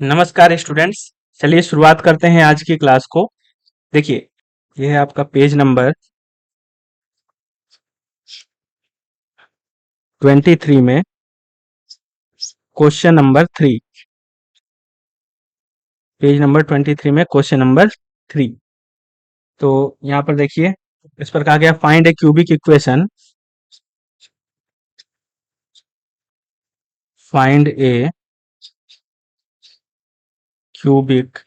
नमस्कार स्टूडेंट्स। चलिए शुरुआत करते हैं आज की क्लास को। देखिए, यह है आपका पेज नंबर 23 में क्वेश्चन नंबर 3। पेज नंबर 23 में क्वेश्चन नंबर 3। तो यहाँ पर देखिए, इस पर कहा गया find A cubic equation. Find A cubic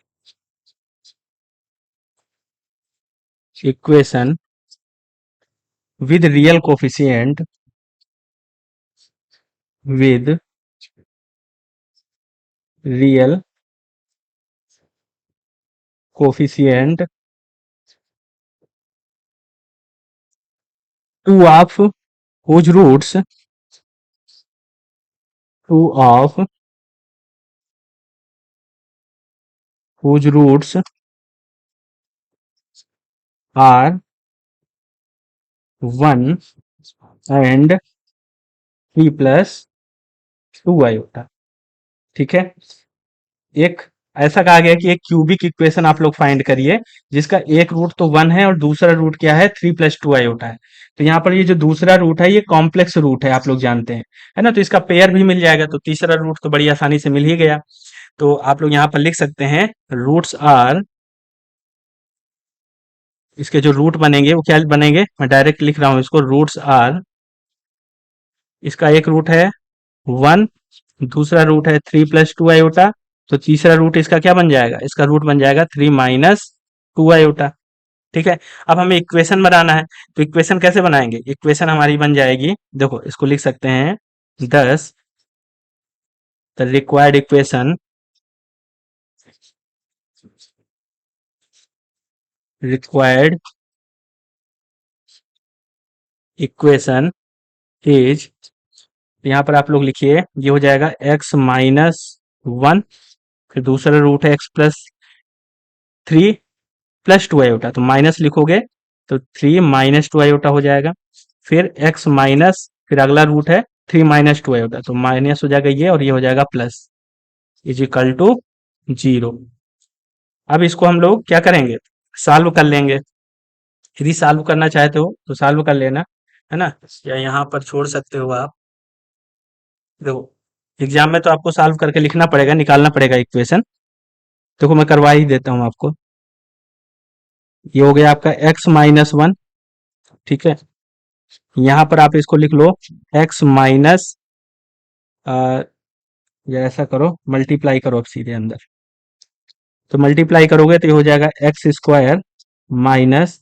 equation with real coefficient with real coefficient two of whose roots two of whose roots are 1 and 3 plus 2 iota. ठीक है। एक ऐसा कहा गया कि एक क्यूबिक इक्वेशन आप लोग फाइंड करिए जिसका एक रूट तो 1 है और दूसरा रूट क्या है, 3 प्लस 2 आयोटा है। तो यहाँ पर ये जो दूसरा रूट है ये कॉम्प्लेक्स रूट है, आप लोग जानते हैं, है ना। तो इसका पेयर भी मिल जाएगा, तो तीसरा रूट तो बड़ी आसानी से मिल ही गया। तो आप लोग यहाँ पर लिख सकते हैं रूट्स आर, इसके जो रूट बनेंगे वो क्या बनेंगे, मैं डायरेक्ट लिख रहा हूँ इसको। रूट्स आर, इसका एक रूट है 1, दूसरा रूट है 3 प्लस 2 आयोटा। तो तीसरा रूट इसका क्या बन जाएगा, इसका रूट बन जाएगा 3 माइनस 2 आयोटा। ठीक है। अब हमें इक्वेशन बनाना है, तो इक्वेशन कैसे बनाएंगे। इक्वेशन हमारी बन जाएगी, देखो इसको लिख सकते हैं 10 the required equation, required equation is, यहाँ पर आप लोग लिखिए, ये हो जाएगा x माइनस 1, फिर दूसरा रूट है x प्लस 3 प्लस 2 आयोटा, तो माइनस लिखोगे तो 3 माइनस 2 आयोटा हो जाएगा। फिर x माइनस, फिर अगला रूट है 3 माइनस 2 आयोटा, तो माइनस हो जाएगा ये और ये हो जाएगा प्लस, इज इक्वल टू 0। अब इसको हम लोग क्या करेंगे, सॉल्व कर लेंगे। यदि सॉल्व करना चाहते हो तो सॉल्व कर लेना, है ना, या यहाँ पर छोड़ सकते हो आप। देखो, एग्जाम में तो आपको सॉल्व करके लिखना पड़ेगा, निकालना पड़ेगा इक्वेशन। देखो मैं करवा ही देता हूँ आपको। ये हो गया आपका x माइनस 1। ठीक है। यहाँ पर आप इसको लिख लो x माइनस, या ऐसा करो मल्टीप्लाई करो अब सीधे अंदर। तो मल्टीप्लाई करोगे तो ये हो जाएगा x square minus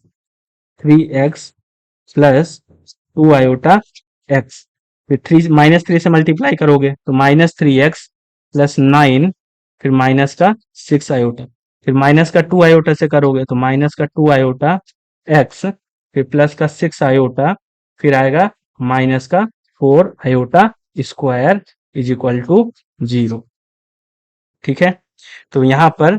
3x plus 2 iota x। फिर 3 माइनस 3 से मल्टीप्लाई करोगे तो माइनस 3x प्लस 9, फिर माइनस का 6 आयोटा। फिर माइनस का 2 आयोटा से करोगे तो माइनस का 2 आयोटा x, फिर प्लस का 6 आयोटा, फिर आएगा माइनस का 4 iota square is equal to 0। ठीक है। तो यहाँ पर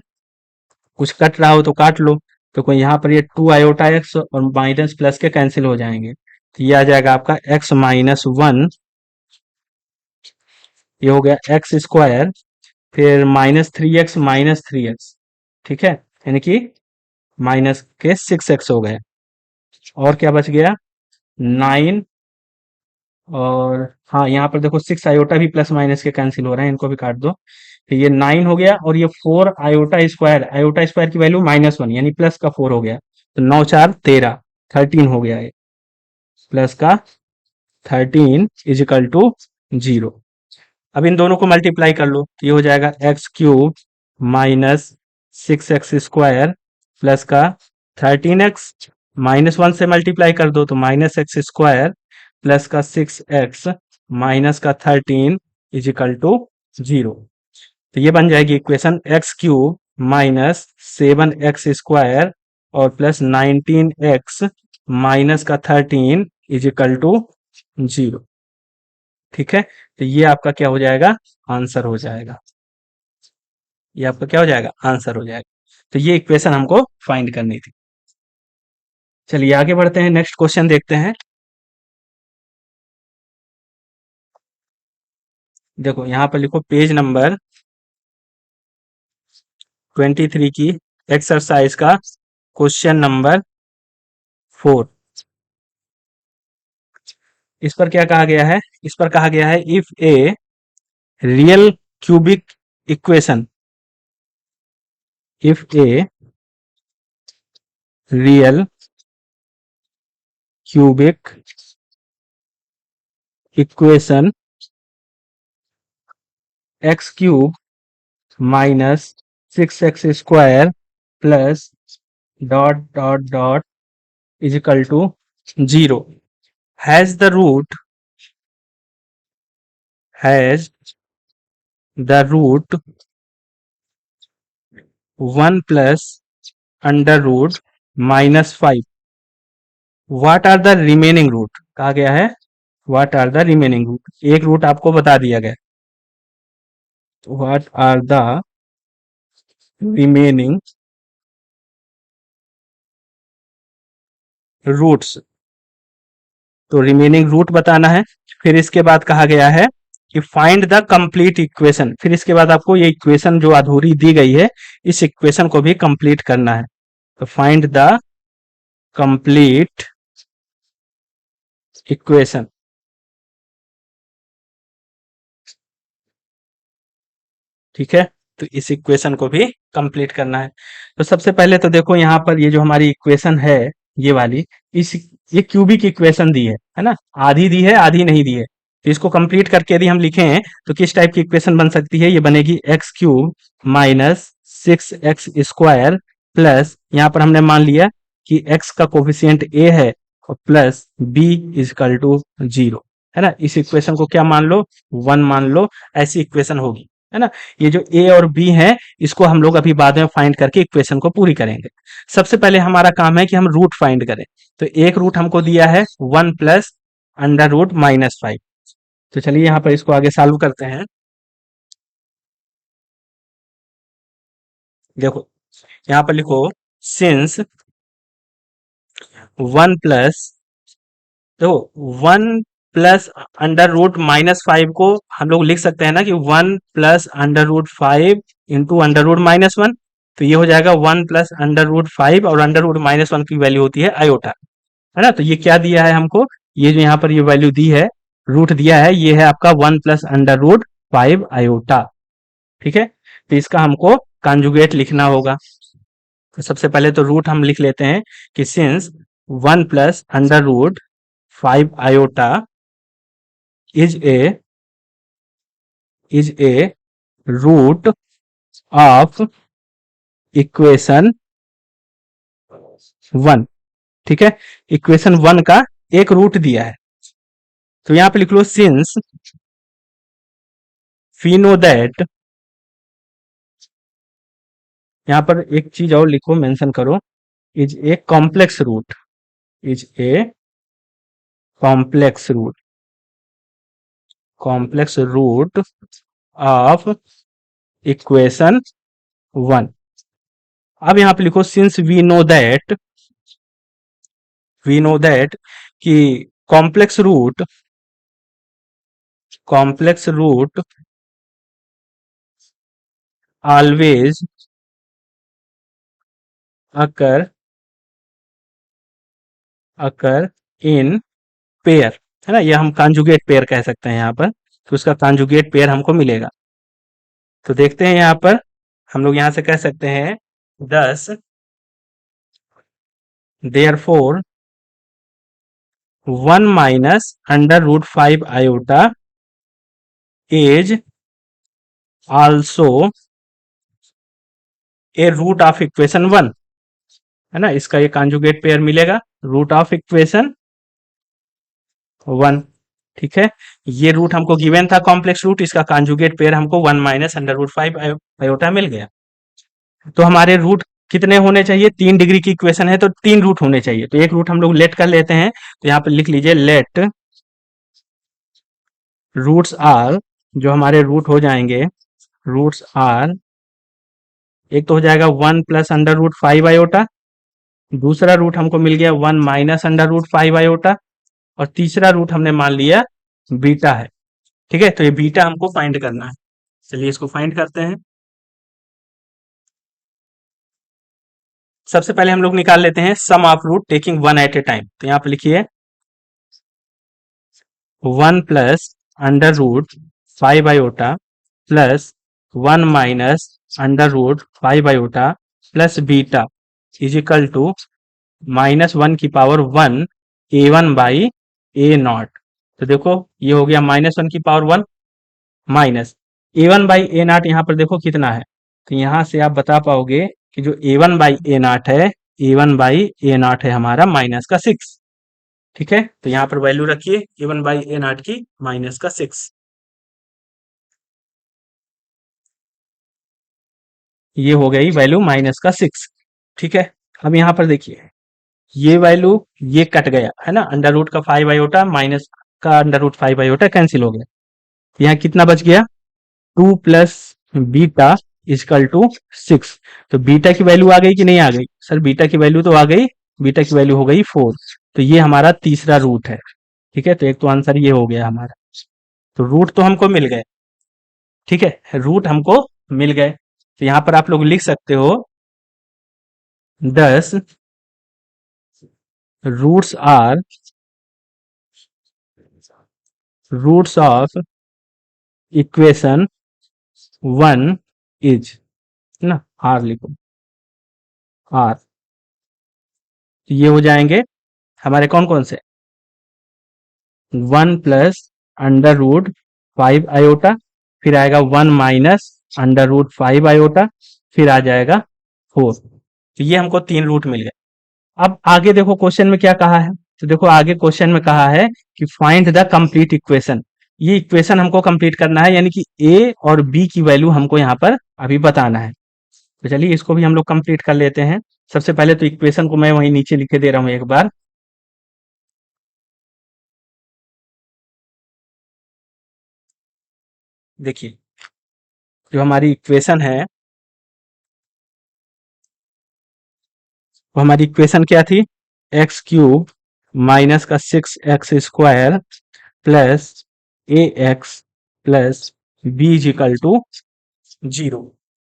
कुछ कट रहा हो तो काट लो। तो कोई यहाँ पर ये 2 आयोटा एक्स और माइनस प्लस के कैंसिल हो जाएंगे, तो ये आ जाएगा आपका एक्स माइनस 1। ये हो गया एक्स स्क्वायर, फिर माइनस 3x माइनस 3x। ठीक है, यानी कि माइनस के 6x हो गए। और क्या बच गया, 9। और हाँ, यहाँ पर देखो 6 आयोटा भी प्लस माइनस के कैंसिल हो रहे हैं, इनको भी काट दो। तो ये 9 हो गया, और ये 4 आयोटा स्क्वायर की वैल्यू -1 यानी प्लस का 4 हो गया। तो 9 4 13, 13 हो गया ये, प्लस का 13 इज इक्वल टू 0। अब इन दोनों को मल्टीप्लाई कर लो, तो ये हो जाएगा x cube minus 6x square plus का 13x, -1 से मल्टीप्लाई कर दो तो माइनस एक्स स्क्वायर प्लस का 6x माइनस का 13 इज इक्वल टू 0। तो ये बन जाएगी equation x cube minus 7x square और प्लस 19x माइनस का 13 इज इक्वल टू 0। ठीक है। तो ये आपका क्या हो जाएगा, आंसर हो जाएगा। ये आपका क्या हो जाएगा, आंसर हो जाएगा। तो ये इक्वेशन हमको फाइंड करनी थी। चलिए आगे बढ़ते हैं, नेक्स्ट क्वेश्चन देखते हैं। देखो यहाँ पर लिखो पेज नंबर 23 की एक्सरसाइज का क्वेश्चन नंबर 4। इस पर क्या कहा गया है? इस पर कहा गया है if a real cubic equation, if a real cubic equation x cube minus 6x² plus dot dot dot is equal to 0 has has the root 1 plus under root -5। What are the remaining root कहा गया है, what are the remaining root, एक root आपको बता दिया गया, what are the remaining roots, तो remaining root बताना है। फिर इसके बाद कहा गया है कि फाइंड द कंप्लीट इक्वेशन, फिर इसके बाद आपको ये इक्वेशन जो अधूरी दी गई है इस इक्वेशन को भी कंप्लीट करना है। तो फाइंड द कंप्लीट इक्वेशन, ठीक है। तो इस इक्वेशन को भी कंप्लीट करना है। तो सबसे पहले तो देखो यहाँ पर ये जो हमारी इक्वेशन है ये वाली, इस ये क्यूबिक इक्वेशन दी है ना, आधी दी है आधी नहीं दी है। तो इसको कंप्लीट करके यदि हम लिखें तो किस टाइप की इक्वेशन बन सकती है? ये बनेगी x cube minus 6x² plus यहाँ पर हमने मान लिया कि x का कोफिशियंट a है और प्लस b इजकल टू 0, है ना। इस इक्वेशन को क्या मान लो? 1 मान लो, ऐसी इक्वेशन होगी, है ना। ये जो a और b है इसको हम लोग अभी बाद में फाइंड करके इक्वेशन को पूरी करेंगे। सबसे पहले हमारा काम है कि हम रूट फाइंड करें। तो एक रूट हमको दिया है 1 प्लस अंडर रूट -5। तो चलिए यहाँ पर इसको आगे सॉल्व करते हैं। देखो यहाँ पर लिखो सिंस 1 प्लस, देखो 1 प्लस अंडर रूट -5 को हम लोग लिख सकते हैं ना कि 1 plus under root 5 into under root -1। तो ये हो जाएगा 1 प्लस अंडर रूट 5 और अंडर रूट -1 की वैल्यू होती है आयोटा, है ना। तो ये क्या दिया है हमको? ये जो यहाँ पर ये वैल्यू दी है, रूट दिया है, ये है आपका 1 प्लस अंडर रूट 5 आयोटा, ठीक है। तो इसका हमको कॉन्जुगेट लिखना होगा। तो सबसे पहले तो रूट हम लिख लेते हैं कि since 1 plus under root 5 iota is a root of equation 1, ठीक है। इक्वेशन 1 का एक रूट दिया है। तो यहां पे लिख लो सिंस वी नो दैट, यहां पर एक चीज और लिखो, मेंशन करो, is a complex root, is a complex root, complex root of equation 1। अब यहां पे लिखो सिंस वी नो दैट कि complex root always occur occur in pair, है ना। ये हम कॉन्जुगेट पेयर कह सकते हैं यहाँ पर, तो उसका कॉन्जुगेट पेयर हमको मिलेगा। तो देखते हैं यहाँ पर हम लोग यहाँ से कह सकते हैं 10 therefore 1 minus under root 5 iota is also a root of equation 1, है ना। इसका ये कॉन्जुगेट पेयर मिलेगा, रूट ऑफ इक्वेशन 1, ठीक है। ये रूट हमको गिवन था कॉम्प्लेक्स रूट, इसका कॉन्जुगेट पेयर हमको 1 माइनस अंडर रूट 5 आयोटा मिल गया। तो हमारे रूट कितने होने चाहिए? 3 डिग्री की इक्वेशन है तो 3 रूट होने चाहिए। तो एक रूट हम लोग लेट कर लेते हैं, तो यहाँ पर लिख लीजिए लेट रूट्स आर, जो हमारे रूट हो जाएंगे, रूट्स आर, एक तो हो जाएगा 1 प्लस अंडर रूट 5 आयोटा, दूसरा रूट हमको मिल गया 1 माइनस अंडर रूट 5 आयोटा, और तीसरा रूट हमने मान लिया बीटा है, ठीक है। तो ये बीटा हमको फाइंड करना है। चलिए इसको फाइंड करते हैं। सबसे पहले हम लोग निकाल लेते हैं sum of root taking one at a time. तो यहाँ पे लिखिए 1 plus under root 5 iota plus 1 minus under root 5 iota plus beta is equal to -1 A1 by A0। तो देखो ये हो गया -1 माइनस A1 बाई A0, यहाँ पर देखो कितना है। तो यहाँ से आप बता पाओगे कि जो A1 बाई A0 है, A1 बाई A0 है हमारा -6। ठीक है, तो यहाँ पर वैल्यू रखिए A1 बाई A0 की -6। ये हो गई वैल्यू -6। ठीक है, अब यहाँ पर देखिए ये वैल्यू ये कट गया है ना, अंडर रूट का 5 आयोटा माइनस का अंडर रूट 5 आयोटा कैंसिल हो गया। यहाँ कितना बच गया 2 प्लस बीटा इजकल टू 6। तो बीटा की वैल्यू आ गई कि नहीं आ गई सर? बीटा की वैल्यू तो आ गई, बीटा की वैल्यू हो गई 4। तो ये हमारा तीसरा रूट है। ठीक है, तो एक तो आंसर ये हो गया हमारा। तो रूट तो हमको मिल गए। ठीक है, रूट हमको मिल गए। तो यहाँ पर आप लोग लिख सकते हो 10 roots are roots of equation 1 is ना, आर लिखो, आर। तो ये हो जाएंगे हमारे कौन कौन से 1 प्लस अंडर रूट 5 आयोटा, फिर आएगा 1 माइनस अंडर रूट 5 आयोटा, फिर आ जाएगा 4। तो ये हमको 3 रूट मिल गए। अब आगे देखो क्वेश्चन में क्या कहा है। तो देखो आगे क्वेश्चन में कहा है कि फाइंड द कंप्लीट इक्वेशन। ये इक्वेशन हमको कंप्लीट करना है, यानी कि ए और बी की वैल्यू हमको यहाँ पर अभी बताना है। तो चलिए इसको भी हम लोग कंप्लीट कर लेते हैं। सबसे पहले तो इक्वेशन को मैं वहीं नीचे लिखे दे रहा हूँ एक बार। देखिए जो हमारी इक्वेशन है, वो हमारी इक्वेशन क्या थी, एक्स क्यूब माइनस का 6x² plus AX plus B is equal to 0।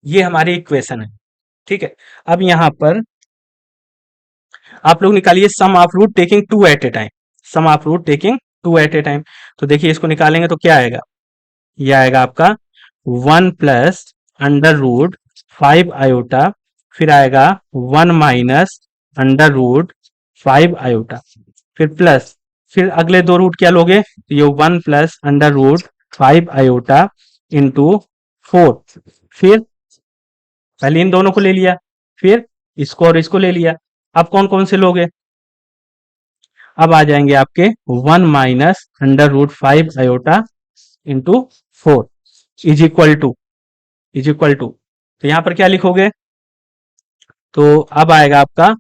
ये हमारी इक्वेशन है। ठीक है, अब यहाँ पर आप लोग निकालिए sum of root taking 2 at a time. Sum of root taking 2 at a time. तो देखिए इसको निकालेंगे तो क्या आएगा, ये आएगा आपका 1 प्लस अंडर रूट 5 आयोटा, फिर आएगा 1 माइनस अंडर रूट 5 आयोटा, फिर प्लस, फिर अगले दो रूट क्या लोगे, तो ये 1 plus under root 5 iota into 4। फिर पहले इन दोनों को ले लिया, फिर इसको और इसको ले लिया। अब कौन कौन से लोगे, अब आ जाएंगे आपके 1 minus under root 5 iota into 4 is equal to, तो यहां पर क्या लिखोगे, तो अब आएगा आपका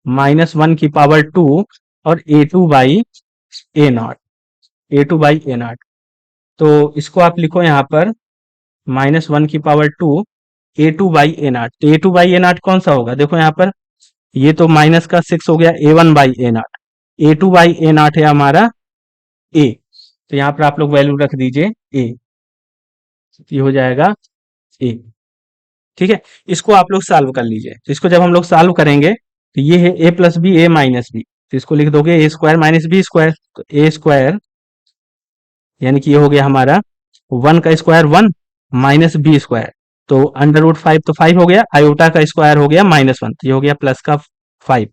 -1 की पावर 2 और A2 बाई A0। तो इसको आप लिखो यहाँ पर -1 की पावर 2 A2 बाई A0। तो A2 बाई A0 कौन सा होगा, देखो यहाँ पर ये तो -6 हो गया A1 by A0। A2 by A0 है हमारा A। तो यहाँ पर आप लोग वैल्यू रख दीजिए A, ये हो जाएगा A। ठीक है, इसको आप लोग सॉल्व कर लीजिए। तो इसको जब हम लोग सॉल्व करेंगे तो ये है A प्लस बी A-B। तो इसको लिख दोगे A² माइनस B²। तो A² यानी कि ये हो गया हमारा 1 का स्क्वायर 1 माइनस B²। तो अंडर रूट 5 तो 5 हो गया, आयोटा का स्क्वायर हो गया -1, तो ये हो गया प्लस का 5।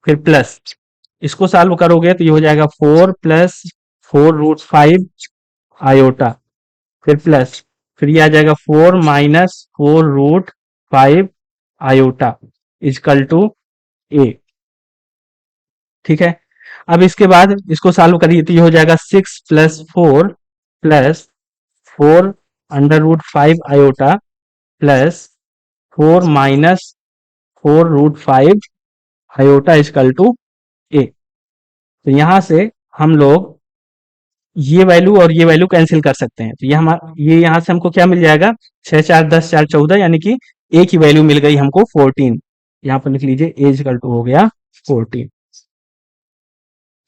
फिर प्लस इसको सॉल्व करोगे तो ये हो जाएगा 4 प्लस 4 रूट 5 आयोटा, फिर प्लस, फिर ये आ जाएगा 4 minus 4 root 5 iota is equal to A। ठीक है, अब इसके बाद इसको सॉल्व करिए तो ये हो जाएगा 6 plus 4 plus 4 under root 5 iota plus 4 minus 4 root 5 iota is equal to A। तो यहां से हम लोग ये वैल्यू और ये वैल्यू कैंसिल कर सकते हैं। तो ये यहां से हमको क्या मिल जाएगा, 6 4 10 4 14, यानी कि A की वैल्यू मिल गई हमको 14। यहाँ पर लिख लीजिए A इजकल टू हो गया 14।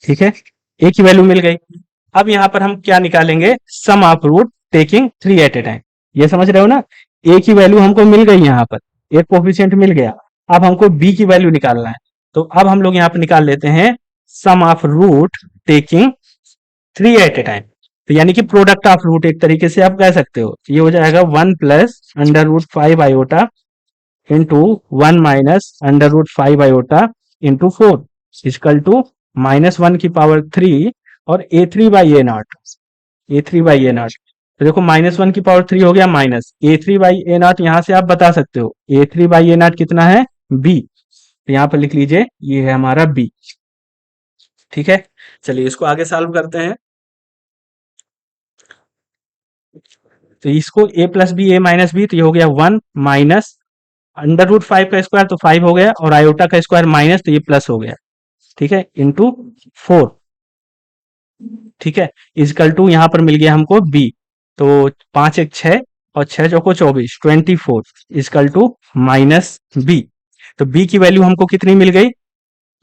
ठीक है, A की वैल्यू मिल गई। अब यहाँ पर हम क्या निकालेंगे, sum of root taking 3 at a time. ये समझ रहे हो ना, A की वैल्यू हमको मिल गई, यहाँ पर एक कोफिशिएंट मिल गया। अब हमको बी की वैल्यू निकालना है, तो अब हम लोग यहाँ पे निकाल लेते हैं sum of root taking 3 at a time. तो यानी कि प्रोडक्ट ऑफ रूट एक तरीके से आप कह सकते हो। ये हो जाएगा 1 plus under root 5 iota into 1 minus under root 5 iota into 4 is equal to -1 की पावर 3 और A3/A0, A3/A0। तो देखो -1 की पावर 3 हो गया माइनस A3/A0, यहां से आप बता सकते हो A3/A0 कितना है, B। तो यहाँ पर लिख लीजिए ये है हमारा B। ठीक है, चलिए इसको आगे सॉल्व करते हैं। तो इसको a plus B A minus B, तो ये हो गया 1 माइनस अंडर रूट 5 का स्क्वायर तो 5 हो गया, और आयोटा का स्क्वायर माइनस, तो ये प्लस हो गया। ठीक है, इंटू 4। ठीक है, इजकल टू यहाँ पर मिल गया हमको b। तो 5 एक 6 और 6 चौको 24, 24 इजकल टू माइनस b। तो b की वैल्यू हमको कितनी मिल गई,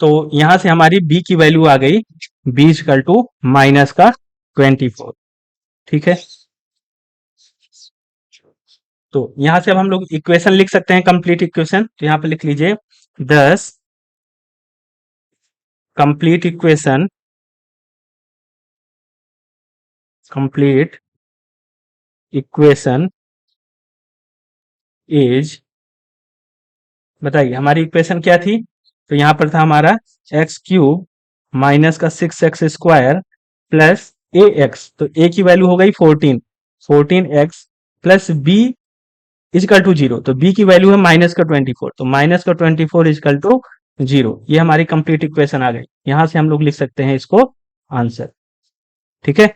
तो यहां से हमारी b की वैल्यू आ गई b इजकल टू माइनस का 24। ठीक है, तो यहां से अब हम लोग इक्वेशन लिख सकते हैं, कंप्लीट इक्वेशन। तो यहां पे लिख लीजिए 10 complete equation, complete equation is, बताइए हमारी इक्वेशन क्या थी। तो यहां पर था हमारा एक्स क्यूब माइनस का 6x² प्लस ए एक्स। तो ए की वैल्यू हो गई 14, 14x plus B is equal to 0। तो बी की वैल्यू है -24, तो -24 इजकल टू 0। ये हमारी कंप्लीट इक्वेशन आ गई। यहां से हम लोग लिख सकते हैं इसको आंसर। ठीक है,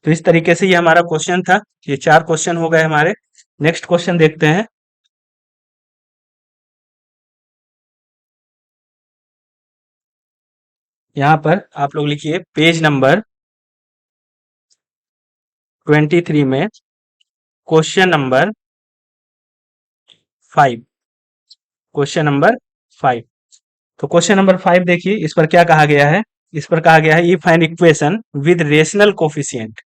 तो इस तरीके से ये हमारा क्वेश्चन था। ये 4 क्वेश्चन हो गए हमारे। नेक्स्ट क्वेश्चन देखते हैं। यहां पर आप लोग लिखिए पेज नंबर 23 में क्वेश्चन नंबर 5, क्वेश्चन नंबर 5। तो क्वेश्चन नंबर 5 देखिए, इस पर क्या कहा गया है। इस पर कहा गया है if an equation with rational coefficient,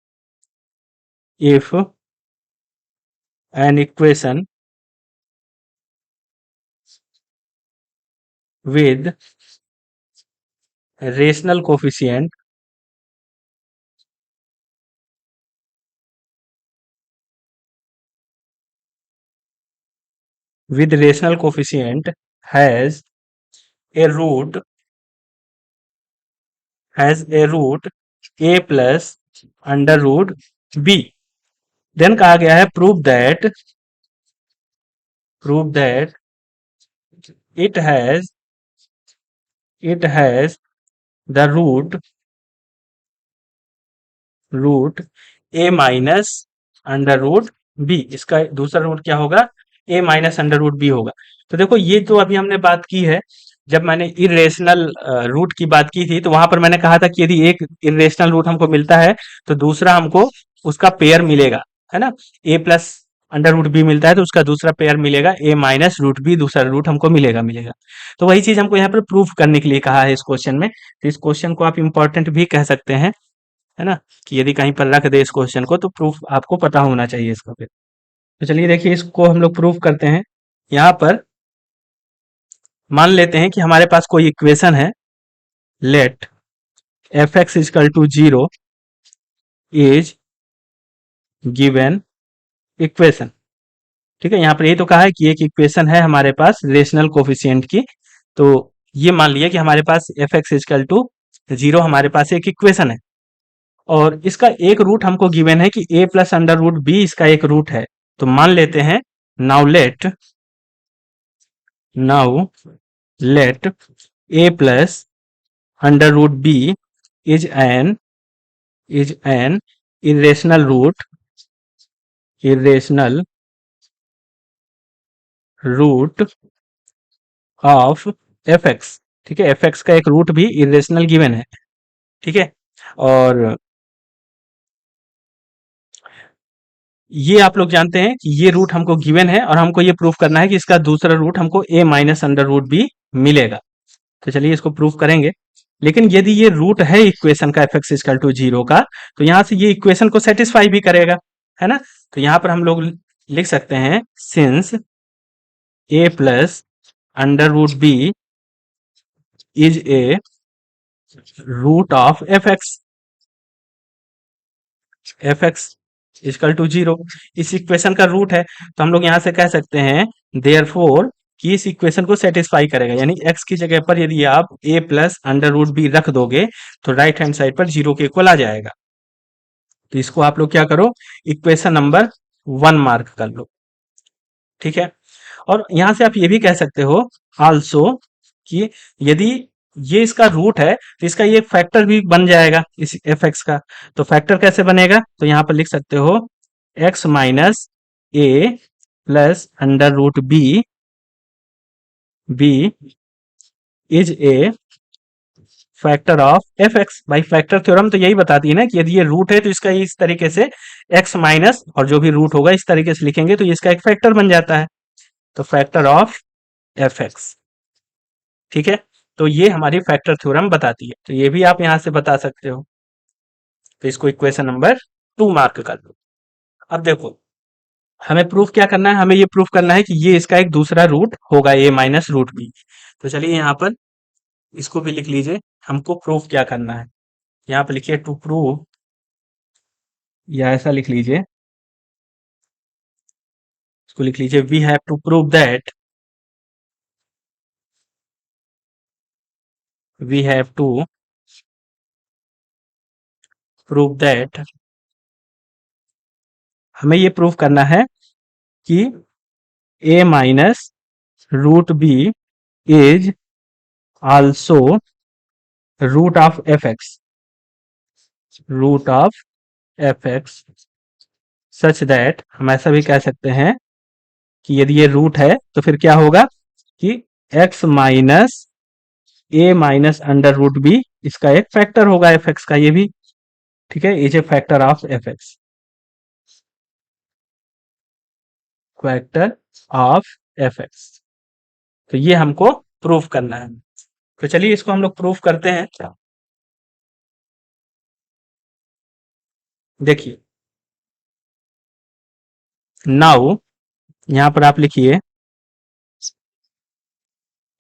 if an equation with rational coefficient with rational coefficient has a root, has a root a plus under root b। Then कहा गया है prove that it has it has the root a minus under root b। इसका दूसरा रूट क्या होगा, a minus under root b होगा। तो देखो ये तो अभी हमने बात की है, जब मैंने इरेशनल रूट की बात की थी, तो वहां पर मैंने कहा था कि यदि एक इरेशनल रूट हमको मिलता है तो दूसरा हमको उसका पेयर मिलेगा, है ना। a plus under root B मिलता है तो उसका दूसरा पेयर मिलेगा a माइनस रूट बी, दूसरा रूट हमको मिलेगा। तो वही चीज हमको यहाँ पर प्रूफ करने के लिए कहा है इस क्वेश्चन में। तो इस क्वेश्चन को आप इंपॉर्टेंट भी कह सकते हैं, है ना, कि यदि कहीं पर रख दे इस क्वेश्चन को तो प्रूफ आपको पता होना चाहिए इसका फिर। तो चलिए देखिए इसको हम लोग प्रूफ करते हैं। यहाँ पर मान लेते हैं कि हमारे पास कोई इक्वेशन है, let F x is equal to 0 is given equation. ठीक है, यहाँ पर ये तो कहा है कि एक इक्वेशन है हमारे पास रेशनल कोफिशिएंट की। तो ये मान लिया कि हमारे पास एफ एक्स इजकल टू 0 हमारे पास एक इक्वेशन है, और इसका एक रूट हमको गिवन है कि a plus under root B इसका एक रूट है। तो मान लेते हैं now let a plus under root B is an irrational root of F x. ठीक है, एफ एक्स का एक रूट भी इरेशनल गिवन है। ठीक है, और ये आप लोग जानते हैं कि ये रूट हमको गिवन है, और हमको ये प्रूफ करना है कि इसका दूसरा रूट हमको a minus under root B मिलेगा। तो चलिए इसको प्रूफ करेंगे। लेकिन यदि ये रूट है इक्वेशन का एफ एक्स इजकल टू 0 का, तो यहां से ये इक्वेशन को सेटिस्फाई भी करेगा, है ना। तो यहां पर हम लोग लिख सकते हैं since a plus under root B is a root of F x is equal to zero. इस इक्वेशन का रूट है, तो हम लोग यहां से कह सकते हैं देयर फोर कि इस इक्वेशन को सेटिस्फाई करेगा, यानी एक्स की जगह पर यदि आप ए प्लस अंडर रूट बी रख दोगे तो राइट हैंड साइड पर जीरो के इक्वल आ जाएगा। तो इसको आप लोग क्या करो, इक्वेशन नंबर 1 मार्क कर लो। ठीक है, और यहां से आप ये भी कह सकते हो आल्सो कि यदि ये इसका रूट है तो इसका ये फैक्टर भी बन जाएगा इस एफ एक्स का। तो फैक्टर कैसे बनेगा, तो यहां पर लिख सकते हो x minus A plus under root B B is a factor of F x. भाई फैक्टर थ्योरम तो यही बताती है ना कि यदि ये रूट है तो इसका इस तरीके से एक्स माइनस और जो भी रूट होगा इस तरीके से लिखेंगे तो इसका एक फैक्टर बन जाता है, तो फैक्टर ऑफ एफ एक्स। ठीक है, तो ये हमारी फैक्टर थ्योरम बताती है, तो ये भी आप यहां से बता सकते हो। तो इसको इक्वेशन नंबर 2 मार्क कर लो। अब देखो हमें प्रूफ क्या करना है, हमें ये प्रूफ करना है कि ये इसका एक दूसरा रूट होगा ए माइनस रूट बी। तो चलिए यहाँ पर इसको भी लिख लीजिए, हमको प्रूफ क्या करना है। यहाँ पर लिखिए टू प्रूव, या ऐसा लिख लीजिए, इसको लिख लीजिए we have to prove that, we have to prove that, हमें ये प्रूफ करना है कि A minus root B is also root of F X, root of F X such that, हम ऐसा भी कह सकते हैं कि यदि ये रूट है तो फिर क्या होगा कि x minus A minus under root B इसका एक फैक्टर होगा एफ एक्स का, ये भी ठीक है, is a factor of F X, factor of F x. तो ये हमको प्रूफ करना है, तो चलिए इसको हम लोग प्रूफ करते हैं। देखिए नाउ यहां पर आप लिखिए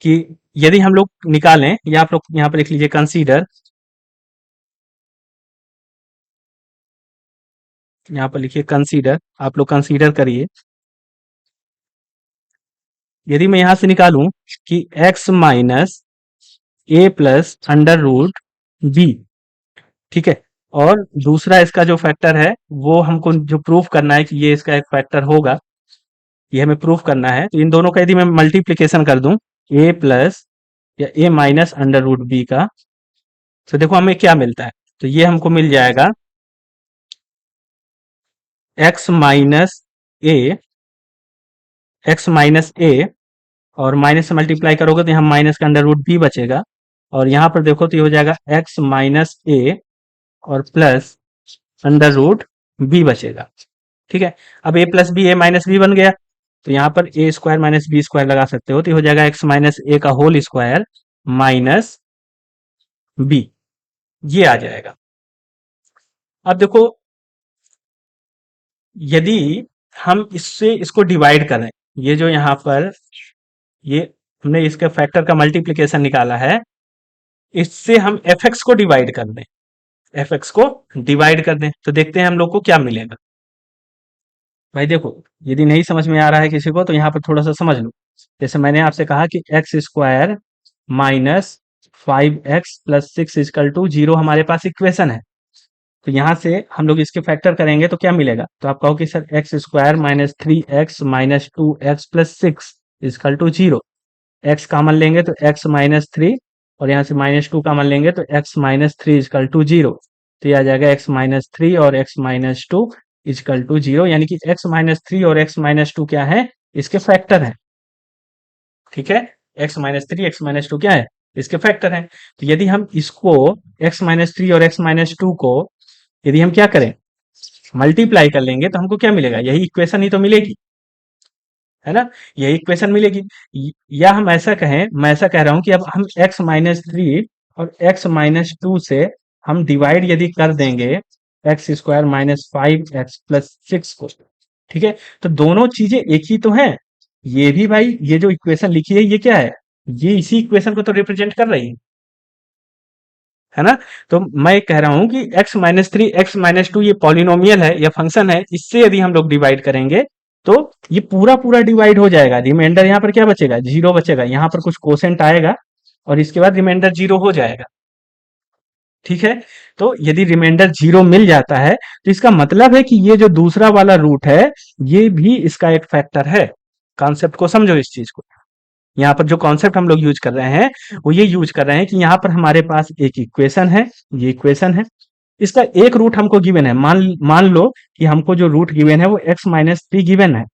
कि यदि हम लोग निकालें, या आप लोग यहां पर लिख लीजिए कंसीडर, यहां पर लिखिए कंसीडर, आप लोग कंसीडर करिए, यदि मैं यहां से निकालूं कि x minus A plus under root B, ठीक है, और दूसरा इसका जो फैक्टर है वो हमको जो प्रूफ करना है कि ये इसका एक फैक्टर होगा, ये हमें प्रूफ करना है, तो इन दोनों का यदि मैं मल्टीप्लीकेशन कर दूं ए प्लस या ए माइनस अंडर रूट बी का, तो देखो हमें क्या मिलता है, तो ये हमको मिल जाएगा एक्स माइनस ए, एक्स माइनस ए, और माइनस से मल्टीप्लाई करोगे तो यहाँ माइनस का अंडर रूट बी बचेगा, और यहाँ पर देखो तो ये हो जाएगा एक्स माइनस ए और प्लस अंडर रूट बी बचेगा। ठीक है, अब ए plus B A minus B बन गया, तो यहाँ पर ए स्क्वायर माइनस बी स्क्वायर लगा सकते हो, तो ये हो जाएगा एक्स माइनस ए का होल स्क्वायर माइनस बी, ये आ जाएगा। अब देखो यदि हम इससे इसको डिवाइड करें, ये जो यहाँ पर ये हमने इसके फैक्टर का मल्टीप्लिकेशन निकाला है, इससे हम एफ एक्स को डिवाइड कर दें, एफ एक्स को डिवाइड कर दें, तो देखते हैं हम लोग को क्या मिलेगा। भाई देखो यदि नहीं समझ में आ रहा है किसी को तो यहाँ पर थोड़ा सा समझ लो, जैसे मैंने आपसे कहा कि x square minus 5x plus 6 is equal to 0 हमारे पास इक्वेशन है, तो यहाँ से हम लोग इसके फैक्टर करेंगे तो क्या मिलेगा, तो आप कहो कि sir x square minus 3x minus 2x plus 6 is equal to 0, x common लेंगे तो एक्स माइनस 3, और यहाँ से माइनस 2 कॉमन लेंगे तो एक्स माइनस 3 इजकल टू 0, तो ये आ जाएगा एक्स माइनस 3 और एक्स माइनस 2 इजकल टू 0, यानी कि एक्स माइनस 3 और एक्स माइनस 2 क्या है, इसके फैक्टर है। ठीक है, एक्स माइनस 3 एक्स माइनस 2 क्या है, इसके फैक्टर है। तो यदि हम इसको एक्स माइनस 3 और एक्स माइनस 2 को यदि हम क्या करें मल्टीप्लाई कर लेंगे तो हमको क्या मिलेगा, यही इक्वेशन ही तो मिलेगी, है ना, यही इक्वेशन मिलेगी। या हम ऐसा कहें, मैं ऐसा कह रहा हूं कि अब हम x माइनस 3 और x माइनस 2 से हम डिवाइड यदि कर देंगे x square minus 5x plus 6 को, ठीक है, तो दोनों चीजें एक ही तो हैं, ये भी भाई, ये जो इक्वेशन लिखी है ये क्या है, ये इसी इक्वेशन को तो रिप्रेजेंट कर रही है ना। तो मैं कह रहा हूं कि x-3 x-2 ये पॉलिनोमियल है या फंक्शन है, इससे यदि हम लोग डिवाइड करेंगे तो ये पूरा पूरा डिवाइड हो जाएगा। रिमाइंडर यहाँ पर क्या बचेगा, जीरो बचेगा, यहाँ पर कुछ कोसेंट आएगा और इसके बाद रिमाइंडर जीरो हो जाएगा। ठीक है, तो यदि रिमाइंडर जीरो मिल जाता है तो इसका मतलब है कि ये जो दूसरा वाला रूट है ये भी इसका एक फैक्टर है। कॉन्सेप्ट को समझो इस चीज को। यहाँ पर जो कॉन्सेप्ट हम लोग यूज कर रहे हैं वो ये यूज कर रहे हैं कि यहाँ पर हमारे पास एक इक्वेशन है, ये इक्वेशन है, इसका एक रूट हमको गिवन है। मान मान लो कि हमको जो रूट गिवन है वो x-3 गिवन है।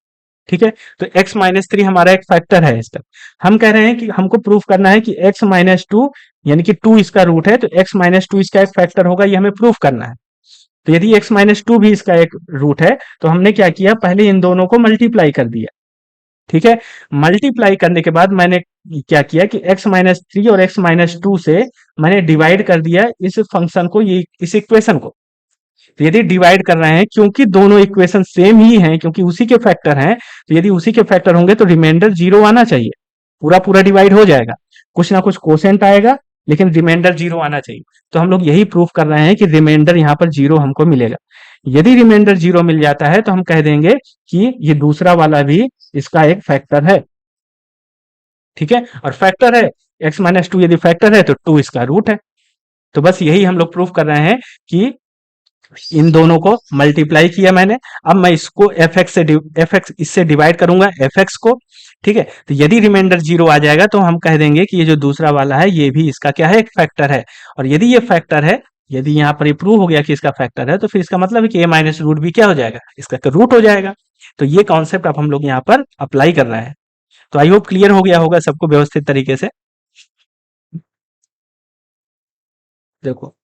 ठीक है, तो x-3 हमारा एक फैक्टर है इसका। हम कह रहे हैं कि हमको प्रूफ करना है कि x-2 यानी कि 2 इसका रूट है, तो x-2 इसका एक फैक्टर होगा, ये हमें प्रूफ करना है। तो यदि x-2 भी इसका एक रूट है तो हमने क्या किया, पहले इन दोनों को मल्टीप्लाई कर दिया। ठीक है, मल्टीप्लाई करने के बाद मैंने क्या किया कि x-3 और x-2 से मैंने डिवाइड कर दिया इस फंक्शन को, ये इस इक्वेशन को। तो यदि डिवाइड कर रहे हैं, क्योंकि दोनों इक्वेशन सेम ही हैं, क्योंकि उसी के फैक्टर हैं, तो यदि उसी के फैक्टर होंगे तो रिमाइंडर जीरो आना चाहिए। पूरा पूरा डिवाइड हो जाएगा, कुछ ना कुछ कोसेंट आएगा, लेकिन रिमाइंडर जीरो आना चाहिए। तो हम लोग यही प्रूफ कर रहे हैं कि रिमाइंडर यहाँ पर जीरो हमको मिलेगा। यदि रिमाइंडर जीरो मिल जाता है तो हम कह देंगे कि ये दूसरा वाला भी इसका एक फैक्टर है। ठीक है, और फैक्टर है, x-2 यदि फैक्टर है तो 2 इसका रूट है। तो बस यही हम लोग प्रूफ कर रहे हैं कि इन दोनों को मल्टीप्लाई किया मैंने। अब मैं इसको एफ एक्स इससे डिवाइड करूंगा एफ एक्स को। ठीक है, तो यदि रिमाइंडर जीरो आ जाएगा तो हम कह देंगे कि ये जो दूसरा वाला है ये भी इसका क्या है, एक फैक्टर है। और यदि ये फैक्टर है, यदि यहाँ पर ये प्रूव हो गया कि इसका फैक्टर है, तो फिर इसका मतलब है कि ए माइनस रूट भी क्या हो जाएगा, इसका रूट हो जाएगा। तो ये कॉन्सेप्ट अब हम लोग यहाँ पर अप्लाई कर रहे हैं। तो आई होप क्लियर हो गया होगा सबको व्यवस्थित तरीके से। देखो,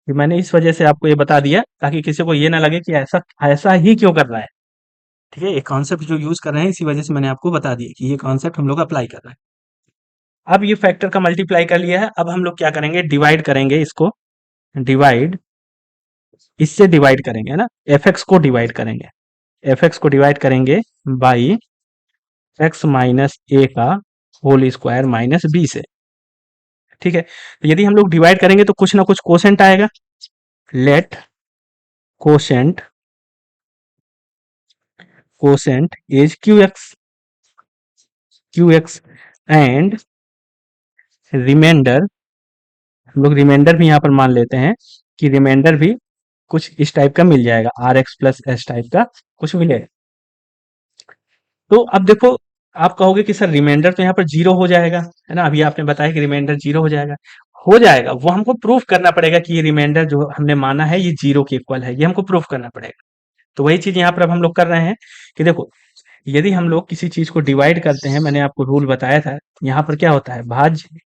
कि मैंने इस वजह से आपको ये बता दिया ताकि किसी को ये ना लगे कि ऐसा ऐसा ही क्यों कर रहा है। ठीक है, ये कॉन्सेप्ट जो यूज कर रहे हैं इसी वजह से मैंने आपको बता दिया कि ये कॉन्सेप्ट हम लोग अप्लाई कर रहे हैं। अब ये फैक्टर का मल्टीप्लाई कर लिया है, अब हम लोग क्या करेंगे, डिवाइड करेंगे इसको। डिवाइड, इससे डिवाइड करेंगे, है ना, एफ एक्स को डिवाइड करेंगे। एफ एक्स को डिवाइड करेंगे बाई एक्स माइनस ए का होल स्क्वायर माइनस बी से। ठीक है, तो यदि हम लोग डिवाइड करेंगे तो कुछ ना कुछ कोसेंट आएगा। Let quotient, quotient is Q x and reminder, हम लोग रिमाइंडर भी यहाँ पर मान लेते हैं कि रिमाइंडर भी कुछ इस टाइप का मिल जाएगा, R x plus S type का कुछ मिलेगा। तो अब देखो, आप कहोगे कि सर रिमाइंडर तो यहाँ पर जीरो हो जाएगा, है ना, अभी आपने बताया कि रिमाइंडर जीरो हो जाएगा। हो जाएगा, वो हमको प्रूफ करना पड़ेगा कि ये रिमाइंडर जो हमने माना है ये जीरो के इक्वल है, ये हमको प्रूफ करना पड़ेगा। तो वही चीज यहाँ पर अब हम लोग कर रहे हैं कि देखो, यदि हम लोग किसी चीज को डिवाइड करते हैं, मैंने आपको रूल बताया था, यहाँ पर क्या होता है, भाज्य।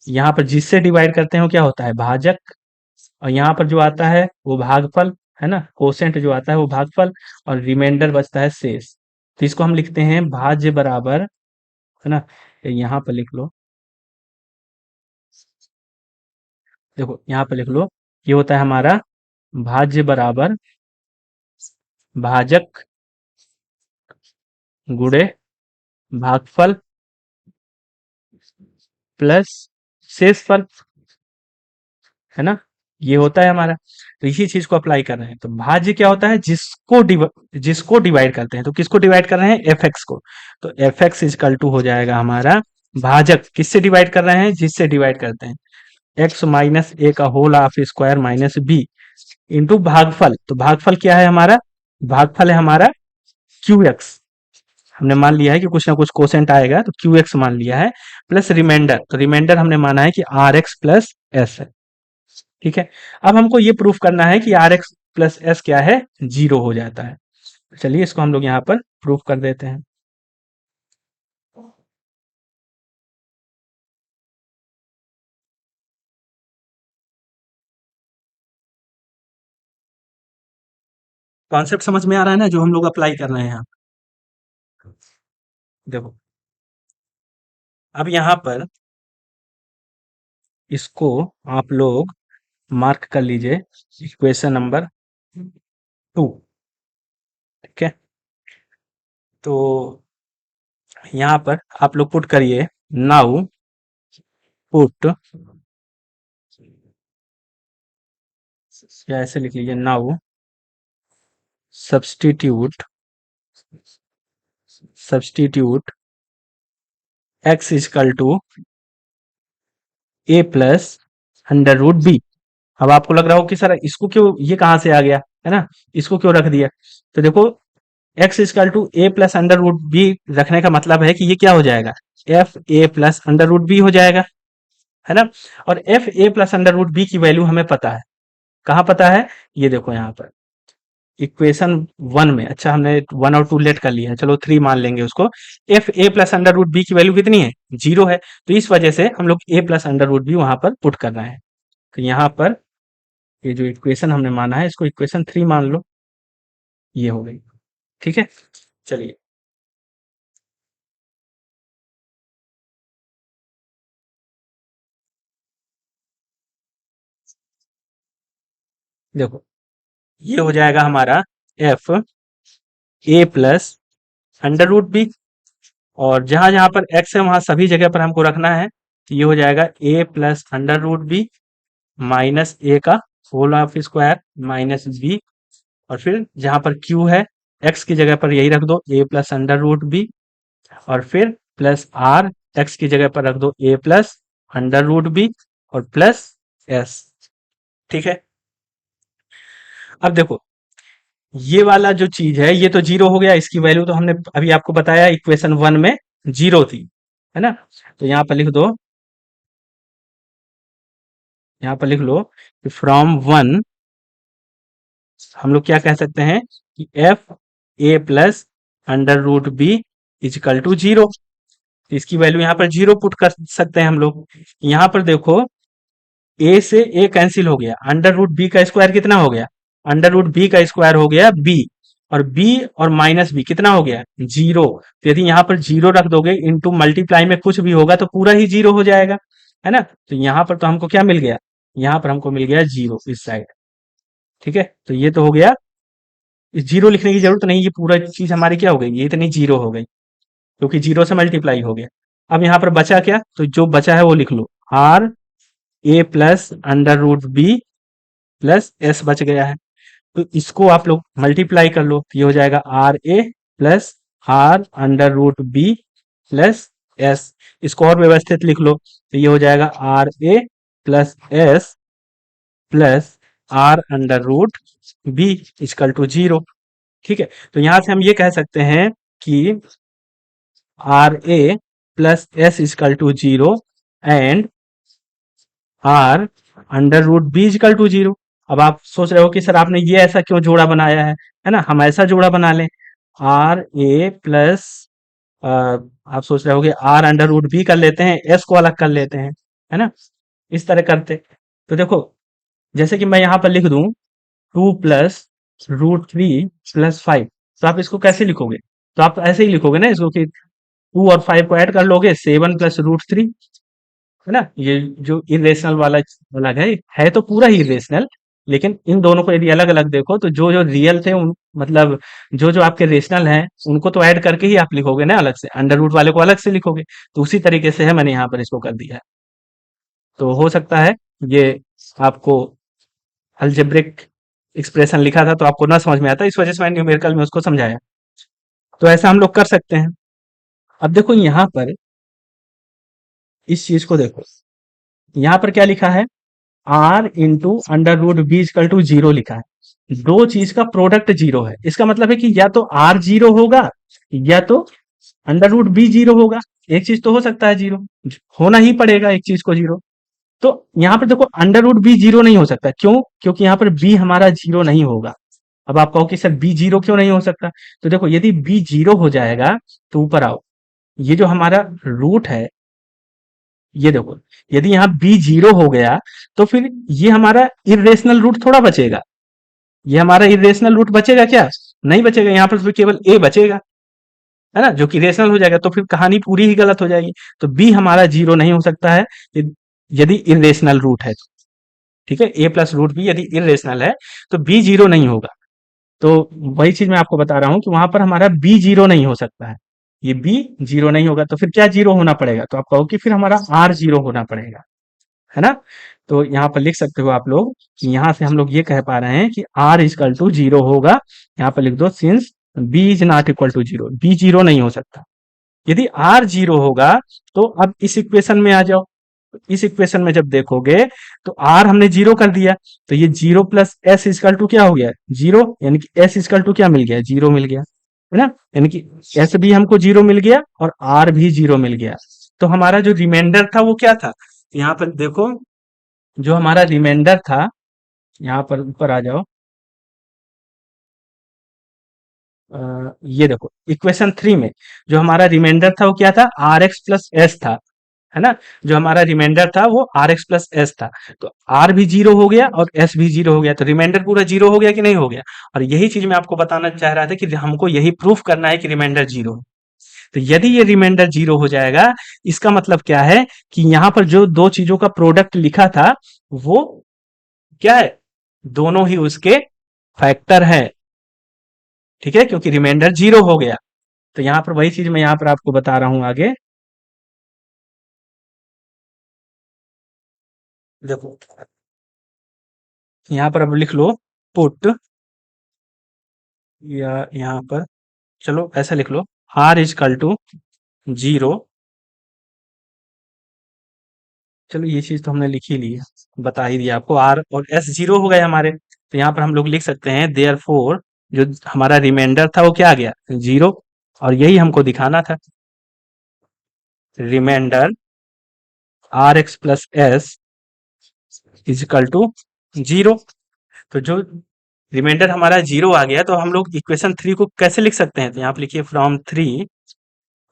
यहाँ पर जिससे डिवाइड करते हैं वो क्या होता है, भाजक। और यहाँ पर जो आता है वो भागफल, है ना, कोसेंट जो आता है वो भागफल, और रिमाइंडर बचता है शेष। तो इसको हम लिखते हैं भाज्य बराबर, है ना, यहाँ पर लिख लो, देखो यहाँ पर लिख लो, ये होता है हमारा भाज्य बराबर भाजक गुणे भागफल प्लस शेषफल, है ना, ये होता है हमारा। तो इसी चीज को अप्लाई कर रहे हैं। तो भाज्य क्या होता है, जिसको डिवाइड करते हैं, तो किसको डिवाइड कर रहे हैं, एफ एक्स को। तो एफ एक्स इजकल टू हो जाएगा हमारा भाजक, किससे डिवाइड कर रहे हैं, जिससे डिवाइड करते हैं, एक्स माइनस ए का whole of square minus B into भागफल। तो भागफल क्या है हमारा, भागफल है हमारा क्यू एक्स। हमने मान लिया है कि कुछ ना कुछ कोसेंट आएगा, तो क्यू एक्स मान लिया है, प्लस रिमाइंडर। तो रिमाइंडर हमने माना है कि आर एक्स प्लस एस है। ठीक है, अब हमको ये प्रूफ करना है कि आर एक्स प्लस एस क्या है, जीरो हो जाता है। चलिए इसको हम लोग यहाँ पर प्रूफ कर देते हैं। कॉन्सेप्ट समझ में आ रहा है ना जो हम लोग अप्लाई कर रहे हैं यहाँ। देखो, अब यहाँ पर इसको आप लोग मार्क कर लीजिए इक्वेशन नंबर 2। ठीक है, तो यहाँ पर आप लोग पुट करिए, नाउ पुट, या ऐसे लिख लीजिए, now substitute substitute x is equal to A plus under root B. अब आपको लग रहा हो कि सर इसको क्यों, ये कहाँ से आ गया, है ना, इसको क्यों रख दिया? तो देखो, x is equal to A plus under root B रखने का मतलब है कि ये क्या हो जाएगा, F A plus under root B हो जाएगा, है ना। और F A plus under root B की वैल्यू हमें पता है, कहाँ पता है, ये देखो यहाँ पर इक्वेशन 1 में। अच्छा, हमने 1 और 2 लेट कर लिया है, चलो 3 मान लेंगे उसको। F A plus under root B की वैल्यू कितनी है, 0 है, तो इस वजह से हम लोग ए प्लस अंडर रूट बी वहां पर पुट कर रहे हैं। तो यहाँ पर ये जो इक्वेशन हमने माना है इसको इक्वेशन 3 मान लो, ये हो गई। ठीक है, चलिए देखो, ये हो जाएगा हमारा F A plus under root B, और जहां जहां पर एक्स है वहां सभी जगह पर हमको रखना है, तो ये हो जाएगा A plus under root B minus A का whole of square minus B, और फिर जहां पर क्यू है एक्स की जगह पर यही रख दो, ए प्लस अंडर रूट बी, और फिर प्लस आर, एक्स की जगह पर रख दो ए प्लस अंडर रूट बी और प्लस एस। ठीक है, अब देखो, ये वाला जो चीज है ये तो 0 हो गया, इसकी वैल्यू तो हमने अभी आपको बताया इक्वेशन 1 में 0 थी, है ना। तो यहाँ पर लिख दो, यहाँ पर लिख लो कि फ्रॉम 1 हम लोग क्या कह सकते हैं कि F A plus under root B is equal to 0। इसकी वैल्यू यहाँ पर 0 पुट कर सकते हैं हम लोग। यहाँ पर देखो, ए से ए कैंसिल हो गया, अंडर रूट बी का स्क्वायर कितना हो गया, अंडर रूट बी का स्क्वायर हो गया बी, और बी और माइनस बी कितना हो गया, 0। तो यदि यहाँ पर 0 रख दोगे, इनटू मल्टीप्लाई में कुछ भी होगा तो पूरा ही 0 हो जाएगा, है ना। तो यहाँ पर तो हमको क्या मिल गया, यहाँ पर हमको मिल गया 0 इस साइड। ठीक है, तो ये तो हो गया, इस 0 लिखने की जरूरत नहीं, ये पूरा चीज हमारी क्या हो गई, ये इतनी 0 हो गई क्योंकि 0 से मल्टीप्लाई हो गया। अब यहाँ पर बचा क्या, तो जो बचा है वो लिख लो, or A plus under root B plus S बच गया है। तो इसको आप लोग मल्टीप्लाई कर लो, तो ये हो जाएगा R A plus R under root B plus S. इसको और व्यवस्थित लिख लो, तो ये हो जाएगा R A plus S plus R under root B is equal to 0। ठीक है, तो यहां से हम ये कह सकते हैं कि R A plus S is equal to 0 and R under root B is equal to 0। अब आप सोच रहे हो कि सर आपने ये ऐसा क्यों जोड़ा बनाया है ना, हम ऐसा जोड़ा बना लें, आर ए प्लस, आप सोच रहे हो कि आर अंडर रूट बी कर लेते हैं, एस को अलग कर लेते हैं, है ना, इस तरह करते। तो देखो, जैसे कि मैं यहाँ पर लिख दूं 2 प्लस रूट 3 प्लस 5, तो आप इसको कैसे लिखोगे, तो आप ऐसे ही लिखोगे ना इसको कि 2 और 5 को ऐड कर लोगे, 7 प्लस रूट 3, है ना। ये जो इरेशनल वाला अलग है तो पूरा ही इरेशनल, लेकिन इन दोनों को यदि अलग अलग देखो तो जो जो रियल थे उन, मतलब जो जो आपके रेशनल हैं उनको तो ऐड करके ही आप लिखोगे ना, अलग से अंडर रूट वाले को अलग से लिखोगे। तो उसी तरीके से है, मैंने यहाँ पर इसको कर दिया है। तो हो सकता है ये आपको अलजेब्रिक एक्सप्रेशन लिखा था तो आपको ना समझ में आता, इस वजह से मैंने न्यूमेरिकल में उसको समझाया। तो ऐसा हम लोग कर सकते हैं। अब देखो यहाँ पर इस चीज को देखो, यहाँ पर क्या लिखा है, R into under root B is equal to 0 लिखा है। दो चीज का प्रोडक्ट 0 है, इसका मतलब है कि या तो आर 0 होगा या तो अंडर रूट बी 0 होगा। एक चीज तो हो सकता है 0, होना ही पड़ेगा एक चीज को 0। तो यहाँ पर देखो, अंडर रूट बी 0 नहीं हो सकता, क्यों, क्योंकि यहाँ पर बी हमारा 0 नहीं होगा। अब आप कहो कि सर बी 0 क्यों नहीं हो सकता, तो देखो यदि बी 0 हो जाएगा तो ऊपर आओ, ये जो हमारा रूट है, ये देखो, यदि यहाँ बी 0 हो गया तो फिर ये हमारा इरेशनल रूट थोड़ा बचेगा, ये हमारा इरेशनल रूट बचेगा क्या, नहीं बचेगा। यहाँ पर फिर केवल ए बचेगा, है ना, जो कि रेशनल हो जाएगा, तो फिर कहानी पूरी ही गलत हो जाएगी। तो बी हमारा 0 नहीं हो सकता है। यदि इरेशनल रूट है तो, ठीक है, ए प्लस रूट बी यदि इरेशनल है तो बी जीरो नहीं होगा। तो वही चीज मैं आपको बता रहा हूं कि वहां पर हमारा बी जीरो नहीं हो सकता है, ये बी जीरो नहीं होगा तो फिर क्या जीरो होना पड़ेगा, तो आप कहो कि फिर हमारा आर जीरो होना पड़ेगा, है ना। तो यहाँ पर लिख सकते हो आप लोग कि यहाँ से हम लोग ये कह पा रहे हैं कि आर इजकल टू जीरो होगा। यहाँ पर लिख दो since B is not equal to zero, B zero नहीं हो सकता। यदि आर जीरो होगा तो अब इस इक्वेशन में आ जाओ, इस इक्वेशन में जब देखोगे तो आर हमने जीरो कर दिया, तो ये zero plus S is equal to क्या हो गया, जीरो, यानी कि एस इजकल टू क्या मिल गया, जीरो मिल गया, है ना। यानी कि एस भी हमको जीरो मिल गया और आर भी जीरो मिल गया। तो हमारा जो रिमाइंडर था वो क्या था, तो यहाँ पर देखो जो हमारा रिमाइंडर था, यहाँ पर ऊपर आ जाओ, ये देखो इक्वेशन थ्री में जो हमारा रिमाइंडर था वो क्या था, आर एक्स प्लस एस था, है ना। जो हमारा रिमाइंडर था वो आर एक्स प्लस एस था। तो आर भी जीरो हो गया और एस भी जीरो हो गया, तो रिमाइंडर पूरा जीरो हो गया कि नहीं हो गया। और यही चीज मैं आपको बताना चाह रहा था कि हमको यही प्रूफ करना है कि रिमाइंडर जीरो है। तो यदि ये रिमाइंडर जीरो हो जाएगा, इसका मतलब क्या है कि यहाँ पर जो दो चीजों का प्रोडक्ट लिखा था वो क्या है, दोनों ही उसके फैक्टर है, ठीक है, क्योंकि रिमाइंडर जीरो हो गया। तो यहाँ पर वही चीज मैं यहाँ पर आपको बता रहा हूं आगे। देखो यहाँ पर अब लिख लो पुट, या यहाँ पर चलो ऐसा लिख लो, आर इजकल टू जीरो। चलो ये चीज तो हमने लिख ही ली है, बता ही दिया आपको, आर और एस जीरो हो गए हमारे। तो यहाँ पर हम लोग लिख सकते हैं देयर फोर जो हमारा रिमाइंडर था वो क्या आ गया, जीरो। और यही हमको दिखाना था, remainder R x plus S is equal to zero. तो जो रिमाइंडर हमारा जीरो आ गया तो हम लोग इक्वेशन थ्री को कैसे लिख सकते हैं, तो यहाँ पे लिखिए फ्रॉम थ्री